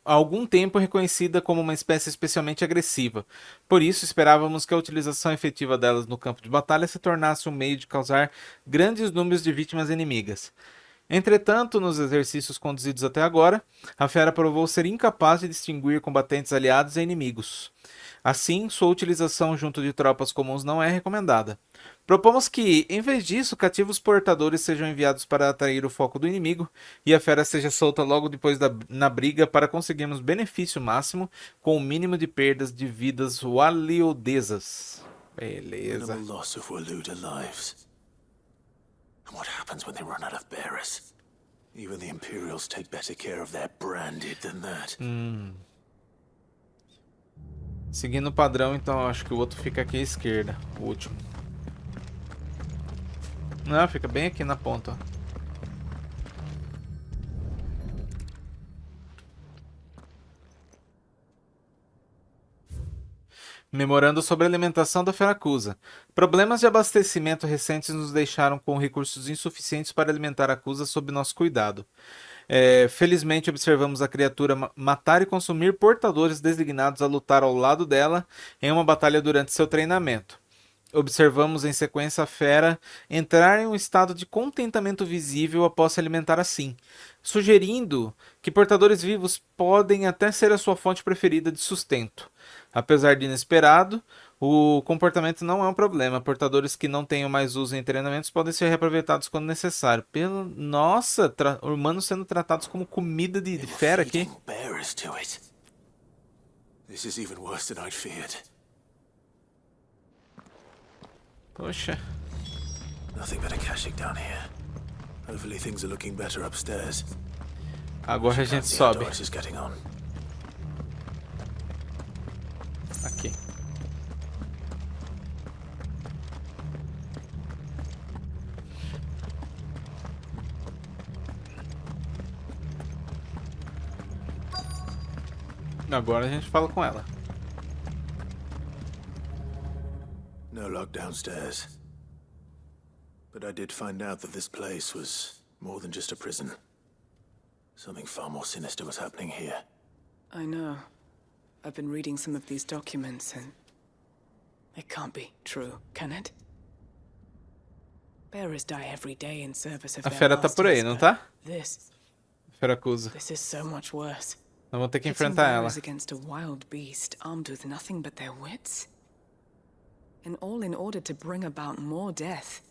A: algum tempo reconhecida como uma espécie especialmente agressiva. Por isso, esperávamos que a utilização efetiva delas no campo de batalha se tornasse um meio de causar grandes números de vítimas inimigas. Entretanto, nos exercícios conduzidos até agora, a fera provou ser incapaz de distinguir combatentes aliados e inimigos. Assim, sua utilização junto de tropas comuns não é recomendada. Propomos que, em vez disso, cativos portadores sejam enviados para atrair o foco do inimigo e a fera seja solta logo depois na briga para conseguirmos benefício máximo com o mínimo de perdas de vidas waliodesas. Beleza.
B: Loss of Waluda lives. And what happens when they run out of bearers? Even the Imperials take better care of their branded than that.
A: Seguindo o padrão, então eu acho que o outro fica aqui à esquerda, o último. Não, fica bem aqui na ponta, ó. Memorando sobre a alimentação da feracusa. Problemas de abastecimento recentes nos deixaram com recursos insuficientes para alimentar a cusa sob nosso cuidado. Felizmente observamos a criatura matar e consumir portadores designados a lutar ao lado dela em uma batalha durante seu treinamento. Observamos em sequência a fera entrar em um estado de contentamento visível após se alimentar assim, sugerindo que portadores vivos podem até ser a sua fonte preferida de sustento. Apesar de inesperado, o comportamento não é um problema. Portadores que não tenham mais uso em treinamentos podem ser reaproveitados quando necessário. Nossa, humanos sendo tratados como comida de fera aqui.
B: Bearers to it. This is even worse than I'd feared.
A: Poxa.
B: Nothing but a caching down here. Hopefully things are looking better upstairs.
A: Agora a gente sobe. Aqui. Agora a gente fala com ela.
B: No luck downstairs. But I did find out that this place was more than just a prison. Something far more sinister was happening here.
K: I know. I've been reading some of these documents and it can't be true, can it? Bearers die every day in service of
A: A
K: their
A: fera tá por aí, não tá?
K: This
A: Fera acusa.
K: is so much worse.
A: Nós vamos ter que
K: Pitting
A: enfrentar ela.
K: bearers against a wild beast armed with nothing but their wits. And all in order to bring about more death.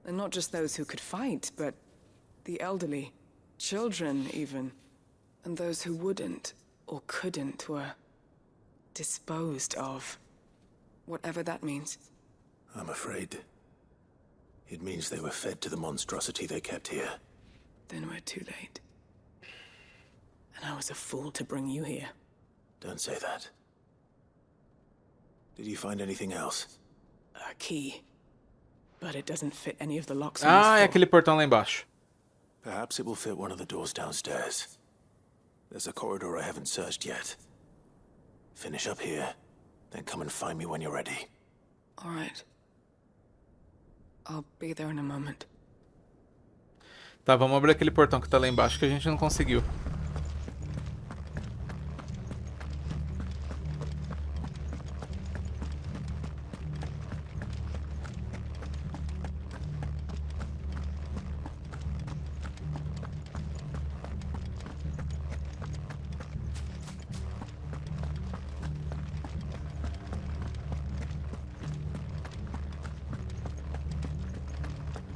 K: And not just those who could fight, but the elderly, children even. And those who wouldn't or couldn't were disposed of. Whatever that means.
B: I'm afraid it means they were fed to the monstrosity they kept here.
K: Then we're too late. And I was a fool to bring you here.
B: Don't say that. Did you find anything else?
K: A key. But it doesn't fit any of the locks.
A: Ah, é aquele portão lá embaixo.
B: Perhaps it will fit one of the doors downstairs. There's a corridor I haven't searched yet. Finish up here, then come and find me when you're ready.
K: All right. I'll be there in a moment.
A: Tá, vamos abrir aquele portão que tá lá embaixo que a gente não conseguiu.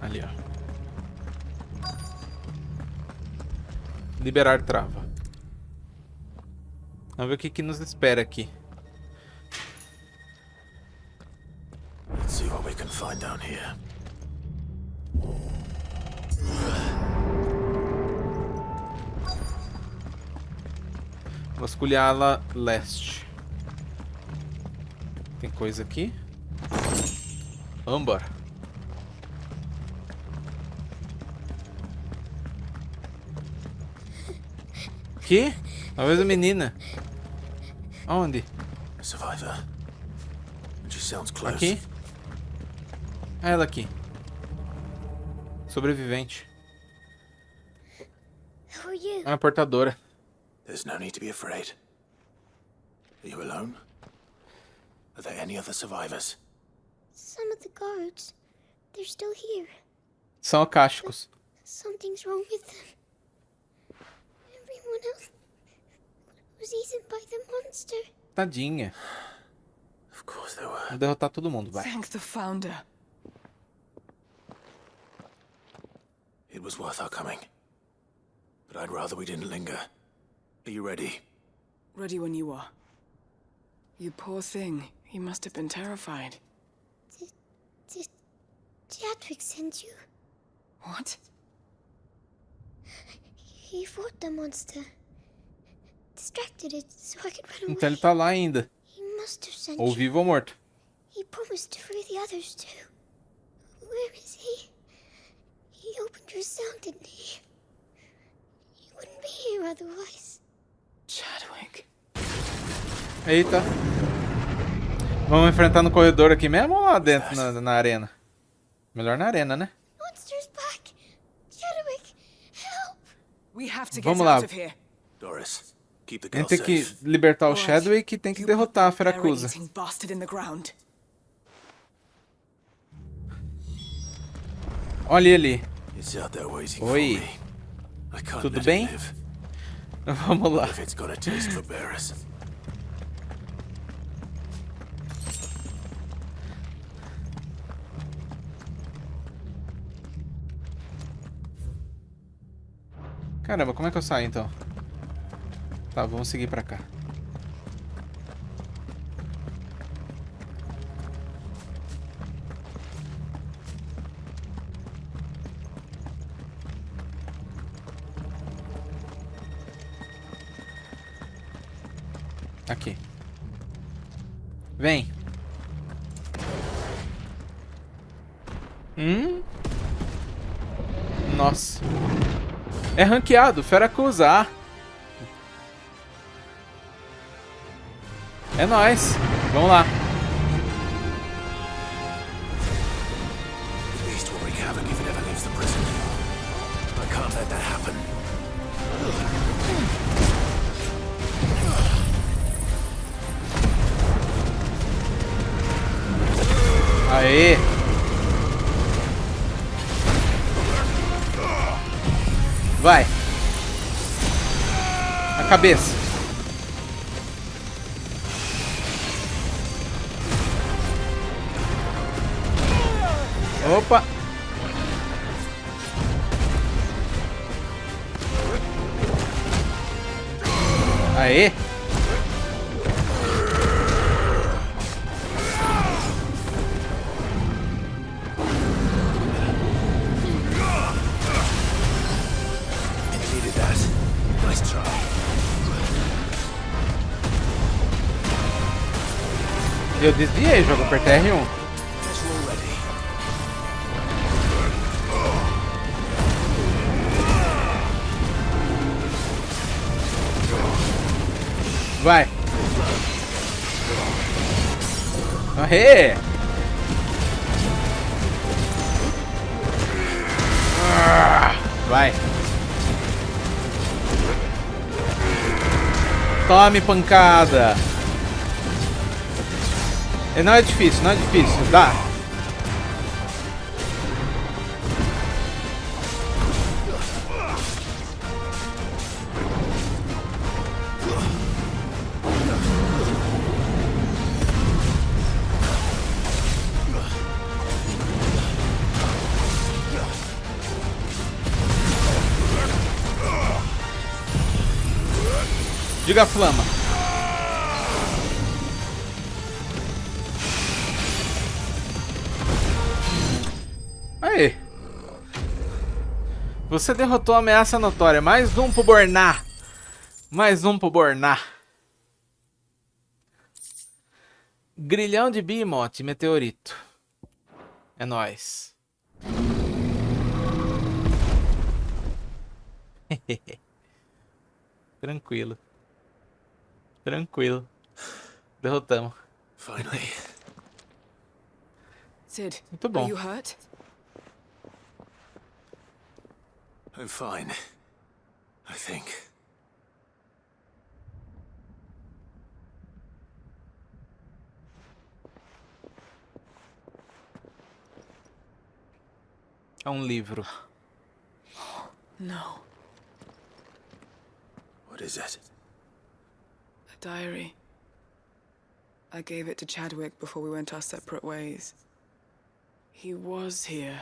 A: Ali, ó. Liberar trava. Vamos ver o que nos espera aqui.
B: Let's see what we can find down here.
A: Vasculhá-la leste. Tem coisa aqui? Vambora. Que? Talvez a menina. Onde?
B: Survivor. She sounds close.
A: Aqui? Ah, ela aqui. Sobrevivente.
L: Who are you?
A: Ah, portadora.
B: There's no need to be afraid. Are you alone? Are there any other survivors?
L: Some of the guards. They're still here.
A: São acásticos.
L: Something's wrong with them. Everyone else was eaten by the monster.
A: Tadinha.
B: Of course there were.
A: Vou derrotar todo mundo, vai.
K: Thank the founder.
B: It was worth our coming. But I'd rather we didn't linger. Are you ready?
K: Ready when you are. You poor thing. You must have been terrified.
L: Did Chadwick send you?
K: What?
L: He fought the monster. Distracted it so I could run away.
A: Então ele tá lá ainda.
L: He must have sent
A: Ou
L: you.
A: vivo ou morto.
L: He promised to free the others too. Where is he? He opened your cell, didn't he? He wouldn't be here otherwise.
K: Chadwick.
A: Eita. Vamos enfrentar no corredor aqui mesmo ou lá dentro na arena? Melhor na arena, né?
L: Monster's back. Chadwick, help.
K: We have to get
A: Vamos lá.
K: out of here.
B: Doris, keep the
A: A
B: girl
A: gente tem que
B: safe.
A: libertar o
K: Alright.
A: Chadwick e tem que
K: You
A: derrotar a
K: put that
A: Feracusa.
K: berry-eating bastard in the ground.
A: Olha ele ali.
B: It's out there waiting for
A: Oi.
B: me. I can't
A: Tudo
B: let
A: bem?
B: it live.
A: Vamos lá.
B: What if it's got a taste for bearers?
A: Caramba, como é que eu saio então? Tá, vamos seguir pra cá. Aqui. Vem. Nossa. É ranqueado, Feracusa. Ah. É nóis. Vamos lá.
B: Beast will wreak havoc if it ever leaves the prison. I can't let that happen.
A: Aê. Vai. A cabeça. Opa. Aê.
B: Needed that. Nice try.
A: Eu desviei, jogo, apertei R1.
B: Guess we're all ready.
A: Vai. Aê. Vai. Tome pancada. Não é difícil, não é difícil. Dá. Diga a flama. Aí. Você derrotou a ameaça notória. Mais um pro Bornar. Mais um pro Bornar. Grilhão de Behemoth, meteorito. É nóis. Tranquilo. Tranquilo. Derrotamos.
B: Finally.
K: Sid,
A: Muito bom.
K: are you hurt?
B: I'm fine. I think.
A: É um livro.
K: No.
B: What is it?
K: A diary. I gave it to Chadwick before we went our separate ways. He was here.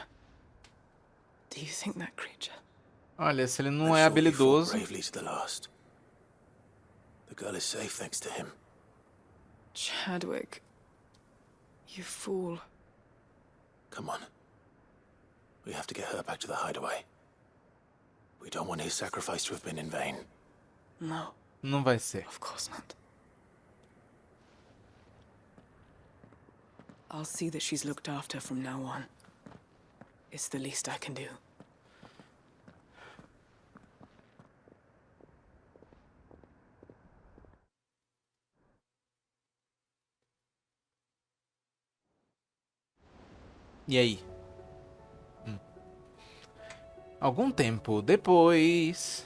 K: Do you think that creature?
A: Olha, se ele não
B: I'm
A: é
B: sure he fought
A: habilidoso.
B: bravely to the last. The girl is safe thanks to him.
K: Chadwick. You fool.
B: Come on. We have to get her back to the hideaway. We don't want his sacrifice to have been in vain.
K: No,
A: Não vai ser.
K: of course not. I'll see that she's looked after from now on. It's the least I can do.
A: E aí? Algum tempo depois...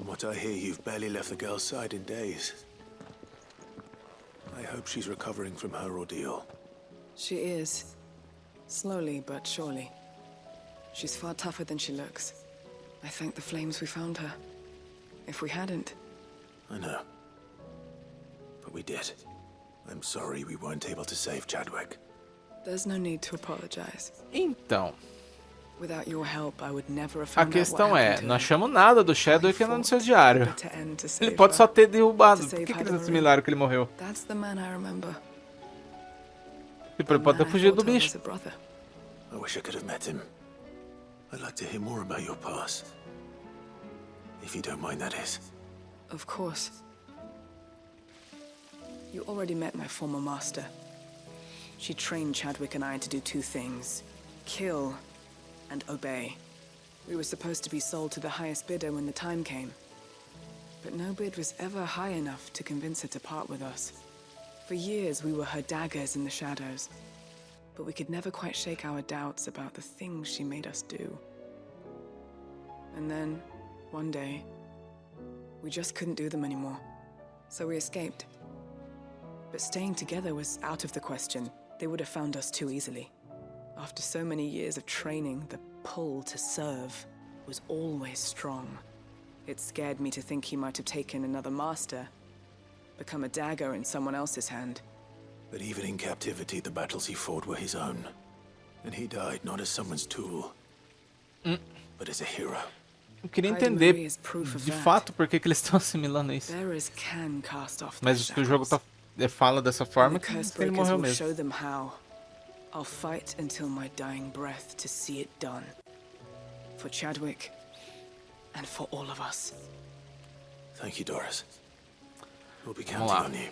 B: what I hear, you've barely left the girl's side in days. I hope she's recovering from her ordeal.
K: She is. Slowly but surely. She's far tougher than she looks. I thank the flames we found her. If we hadn't...
B: I know. But we did. I'm sorry we weren't able to save Chadwick.
K: There's no need to apologize.
A: Então,
K: Without your help, I would never have
A: a
K: found out what
A: questão é,
K: happened to
A: não
K: her.
A: achamos nada do Chadwick no seu diário.
K: But to end to
A: Ele
K: save
A: pode
K: her.
A: só ter derrubado.
K: To
A: Por
K: save
A: que eles
K: Marie.
A: assimilaram que ele morreu?
K: That's the man I remember.
A: Tipo, ele pode ter
K: Man I
A: fugido do
K: thought of
A: bicho.
K: as a brother.
B: I wish I could have met him. I'd like to hear more about your past. If you don't mind, that is.
K: Of course. You already met my former master. She trained Chadwick and I to do two things: kill and obey. We were supposed to be sold to the highest bidder when the time came. But no bid was ever high enough to convince her to part with us. For years, we were her daggers in the shadows. But we could never quite shake our doubts about the things she made us do. And then, one day, we just couldn't do them anymore. So we escaped. But staying together was out of the question. They would have found us too easily. After so many years of training, the pull to serve was always strong. It scared me to think he might have taken another master, become a dagger in someone else's hand.
B: But even in captivity, the battles he fought were his own. And he died not as someone's tool, but as a hero.
A: Eu queria entender, de fato, por que eles estão assimilando isso.
K: Bearers can cast off
A: Mas
K: their
A: o jogo fala dessa forma
K: the
A: que
K: curse
A: ele
K: breakers
A: morreu
K: will
A: mesmo.
K: show them how. I'll fight until my dying breath to see it done. For Chadwick, and for all of us.
B: Thank you, Doris. We'll be
A: Vamos
B: counting
A: lá.
B: on you.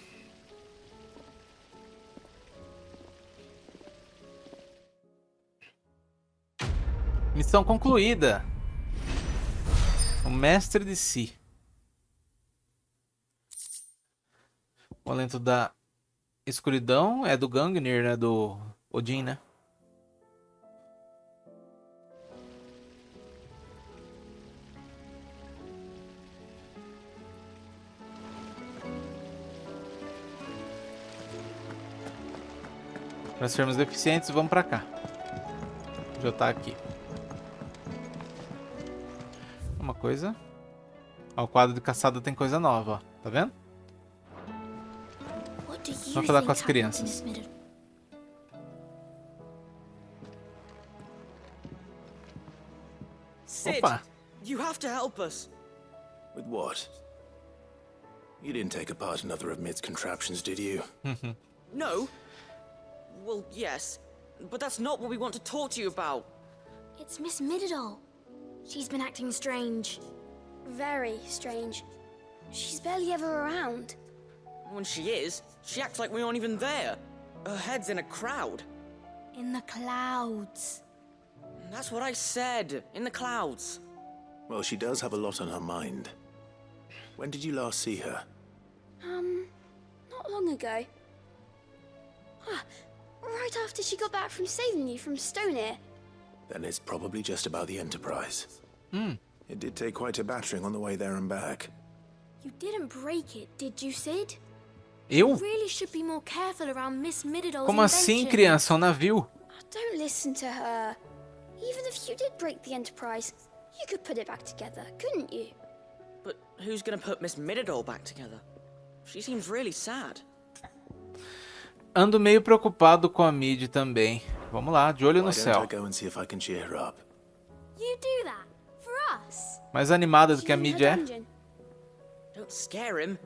A: Missão concluída. O mestre de si. O alento da escuridão é do Gungnir, né? Do Odin, né? Para sermos deficientes, vamos pra cá. Já tá aqui. Uma coisa. Ó, o quadro de caçada tem coisa nova, ó. Tá vendo? Vamos falar com as crianças.
H: Sid,
A: Opa!
H: you have to help us.
B: With what? You didn't take apart another of Mid's contraptions, did you?
H: No? Well, yes. But that's not what we want to talk to you about.
L: It's Miss Midadol. She's been acting strange. Very strange. She's barely ever around.
H: When she is, she acts like we aren't even there. Her head's in a crowd.
L: In the clouds.
H: That's what I said. In the clouds.
B: Well, she does have a lot on her mind. When did you last see her?
L: Not long ago. Ah, right after she got back from saving you from Stonear.
B: Then it's probably just about the Enterprise. It did take quite a battering on the way there and back.
L: You didn't break it, did you, Sid?
A: Eu?
L: You really should be more careful around Miss Midadol's
A: Como assim,
L: invention.
A: criança? É um navio?
L: Don't listen to her. Even if you did break the Enterprise, you could put it back together, couldn't you?
H: But who's gonna put Miss Midadol back together? She seems really sad.
A: Ando meio preocupado com a Mid também. Vamos lá, de olho no
B: Why don't
A: céu.
B: I go and see if I can cheer her up?
L: You do that? For us?
A: Mais animada do que a
L: She's in
A: Mid
L: her
A: é.
L: dungeon.
H: Don't scare him.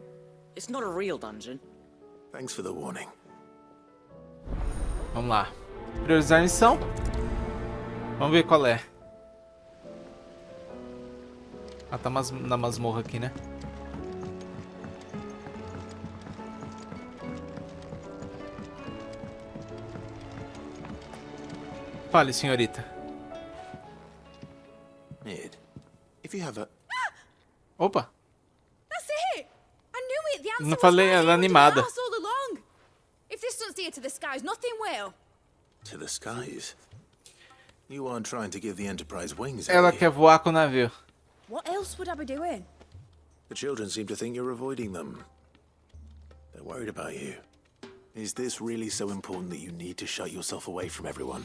H: It's not a real dungeon.
B: Thanks for the warning.
A: Vamos lá. Priorizar a missão. Vamos ver qual é. Ah, tá na masmorra aqui, né? Fale, senhorita.
B: Mid, if you have a...
A: Opa!
M: That's it! I knew it! The answer
A: Não
M: was
A: falei,
M: right
A: ela é
M: here
A: animada.
M: under the house all along. If this doesn't steer to the skies, nothing will.
B: To the skies? You aren't trying to give the Enterprise wings, are
A: Ela
B: you?
A: quer voar com o navio.
M: What else would I be doing?
B: The children seem to think you're avoiding them. They're worried about you. Is this really so important that you need to shut yourself away from everyone?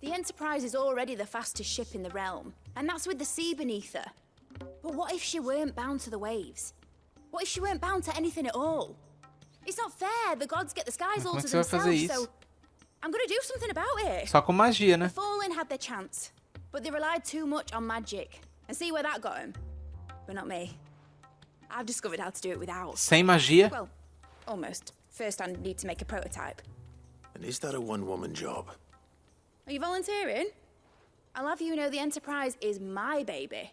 M: The Enterprise is already the fastest ship in the realm, and that's with the sea beneath her. But what if she weren't bound to the waves? What if she weren't bound to anything at all? It's not fair. The gods get the skies all to themselves, so I'm gonna do something about it.
A: Só com magia, né?
M: The Fallen had their chance, but they relied too much on magic. And see where that got them? But not me. I've discovered how to do it without.
A: Sem magia?
M: Well, almost. First I need to make a prototype.
B: And is that a one-woman job?
M: Are you volunteering? I'll have you know the Enterprise is my baby.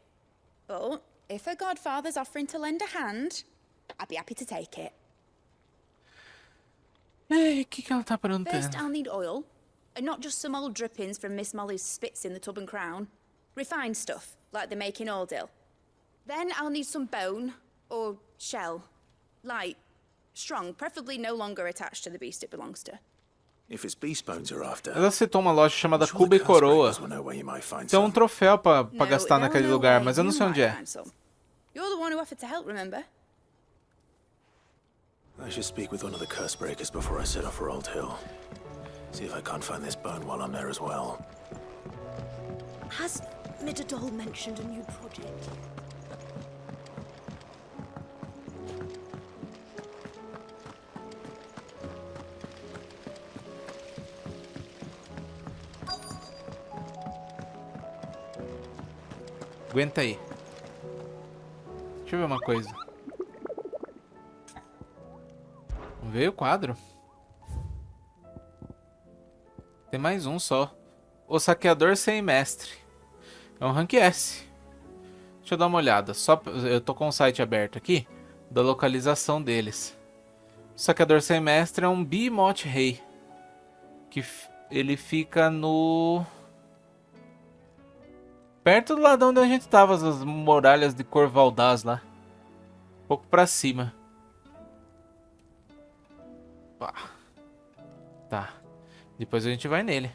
M: But if a godfather's offering to lend a hand, I'd be happy to take it.
A: Ei, que ela tá
M: First,
A: perguntando?
M: I'll need oil, and not just some old drippings from Miss Molly's spits in the Tub and Crown. Refined stuff, like they make in Ordill. Then I'll need some bone, or shell. Light, strong, preferably no longer attached to the beast it belongs to.
B: If it's beast bones you're after,
A: Ela citou uma loja chamada Cuba e Coroa. Tem um troféu pra gastar naquele lugar, mas eu não sei onde é.
M: You're the one who offered to help, remember?
B: I should speak with one of the curse breakers before I set off for Old Hill. See if I can't find this bone while I'm there as well.
N: Has Midadol mentioned a new project?
A: Aguenta aí. Deixa eu ver uma coisa. Não veio o quadro? Tem mais um só. O saqueador sem mestre. É um rank S. Deixa eu dar uma olhada. Eu tô com o site aberto aqui. Da localização deles. O saqueador sem mestre é um bimote rei. Que ele fica no... perto do lado onde a gente tava. As muralhas de Corvaldaz lá. Um pouco pra cima. Tá. Depois a gente vai nele.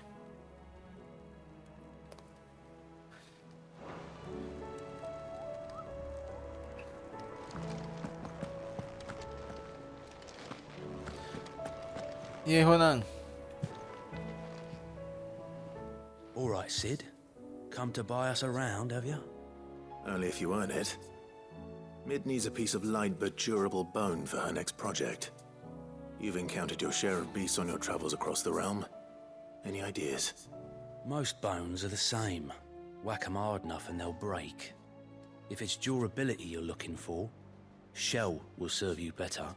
A: E aí, Ronan?
O: All right, Sid. Come to buy us around, have you?
B: Only if you earn it. Mid needs a piece of light but durable bone for her next project. You've encountered your share of beasts on your travels across the realm. Any ideas?
O: Most bones are the same. Whack 'em hard enough and they'll break. If it's durability you're looking for, shell will serve you better.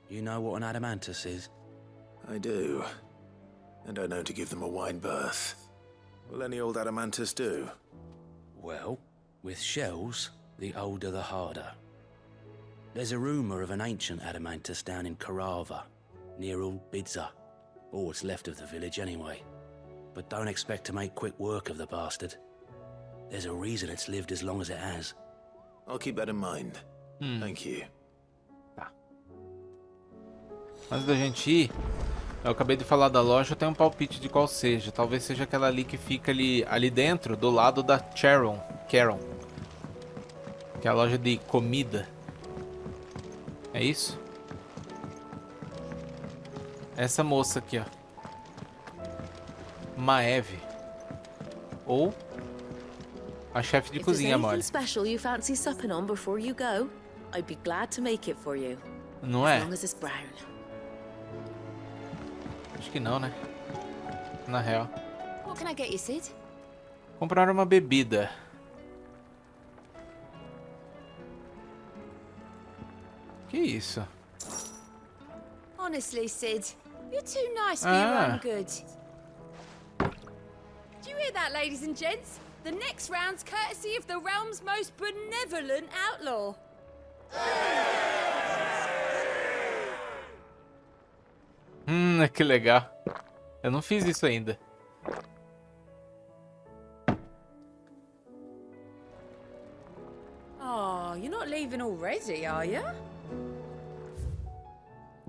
O: You know what an adamantus is?
B: I do. And I know to give them a wide berth. Will any old adamantus do?
O: Well, with shells, the older the harder. There's a rumour of an ancient adamantus down in Carava, near Old Bidza. Or what's left of the village anyway. But don't expect to make quick work of the bastard. There's a reason it's lived as long as it has.
B: I'll keep that in mind. Thank you.
A: Tá. Antes da gente ir, eu acabei de falar da loja, eu tenho um palpite de qual seja. Talvez seja aquela ali que fica ali dentro, do lado da Caron. Que é a loja de comida. É isso? Essa moça aqui, ó. Maeve. Ou a chefe de cozinha, Molly.
N: Special you fancy supping on before you go? I'd be glad to make it for you.
A: Não é?
N: As long as it's brown.
A: Acho que não, né? Na real.
M: What can I get you, Sid?
A: Comprar uma bebida. Que isso?
M: Honestly, Sid, you're too nice for your own good. Do you hear that, ladies and gents? The next round's courtesy of the realm's most benevolent outlaw.
A: Que legal. Eu não fiz isso ainda.
M: Oh, you're not leaving already, are you?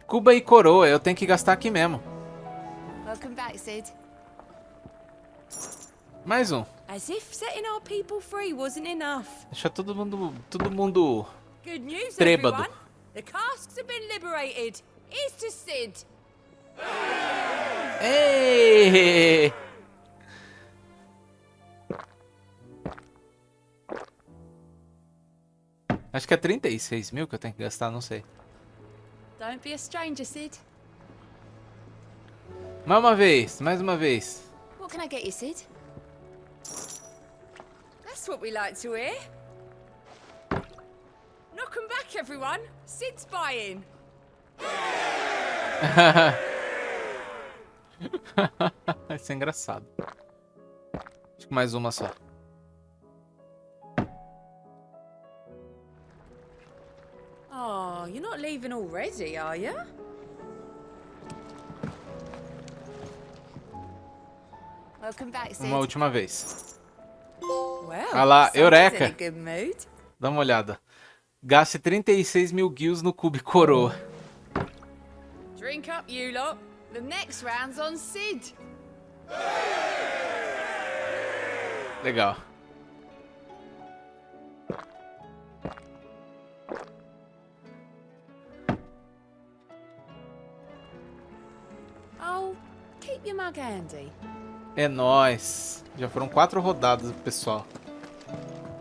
A: Cuba e Coroa, eu tenho que gastar aqui mesmo.
M: Welcome back, Sid.
A: Mais um.
P: As if setting our people free wasn't enough.
A: Deixa todo mundo
P: Good news,
A: trêbado.
P: everyone. The casks have been liberated. Here's to Sid.
A: Ei! Acho que é 36 mil que eu tenho que gastar, não sei.
P: Don't be a stranger, Sid.
A: Mais uma vez.
M: What can I get you, Sid?
P: That's what we like to hear. Knock 'em back, everyone. Sid's buying.
A: Vai ser engraçado. Acho que mais uma só.
P: Oh, you're not leaving already, are you?
M: Welcome back, Sid.
A: Uma última vez.
P: Well,
A: Ah lá,
P: someone's in a
A: eureka!
P: good mood.
A: Dá uma olhada. Gaste 36 mil guilds no cubo e coroa.
P: Drink up, you lot. The next round's on Sid.
A: Legal.
P: Oh, keep your mug handy.
A: É nóis. Já foram 4 rodadas, pessoal.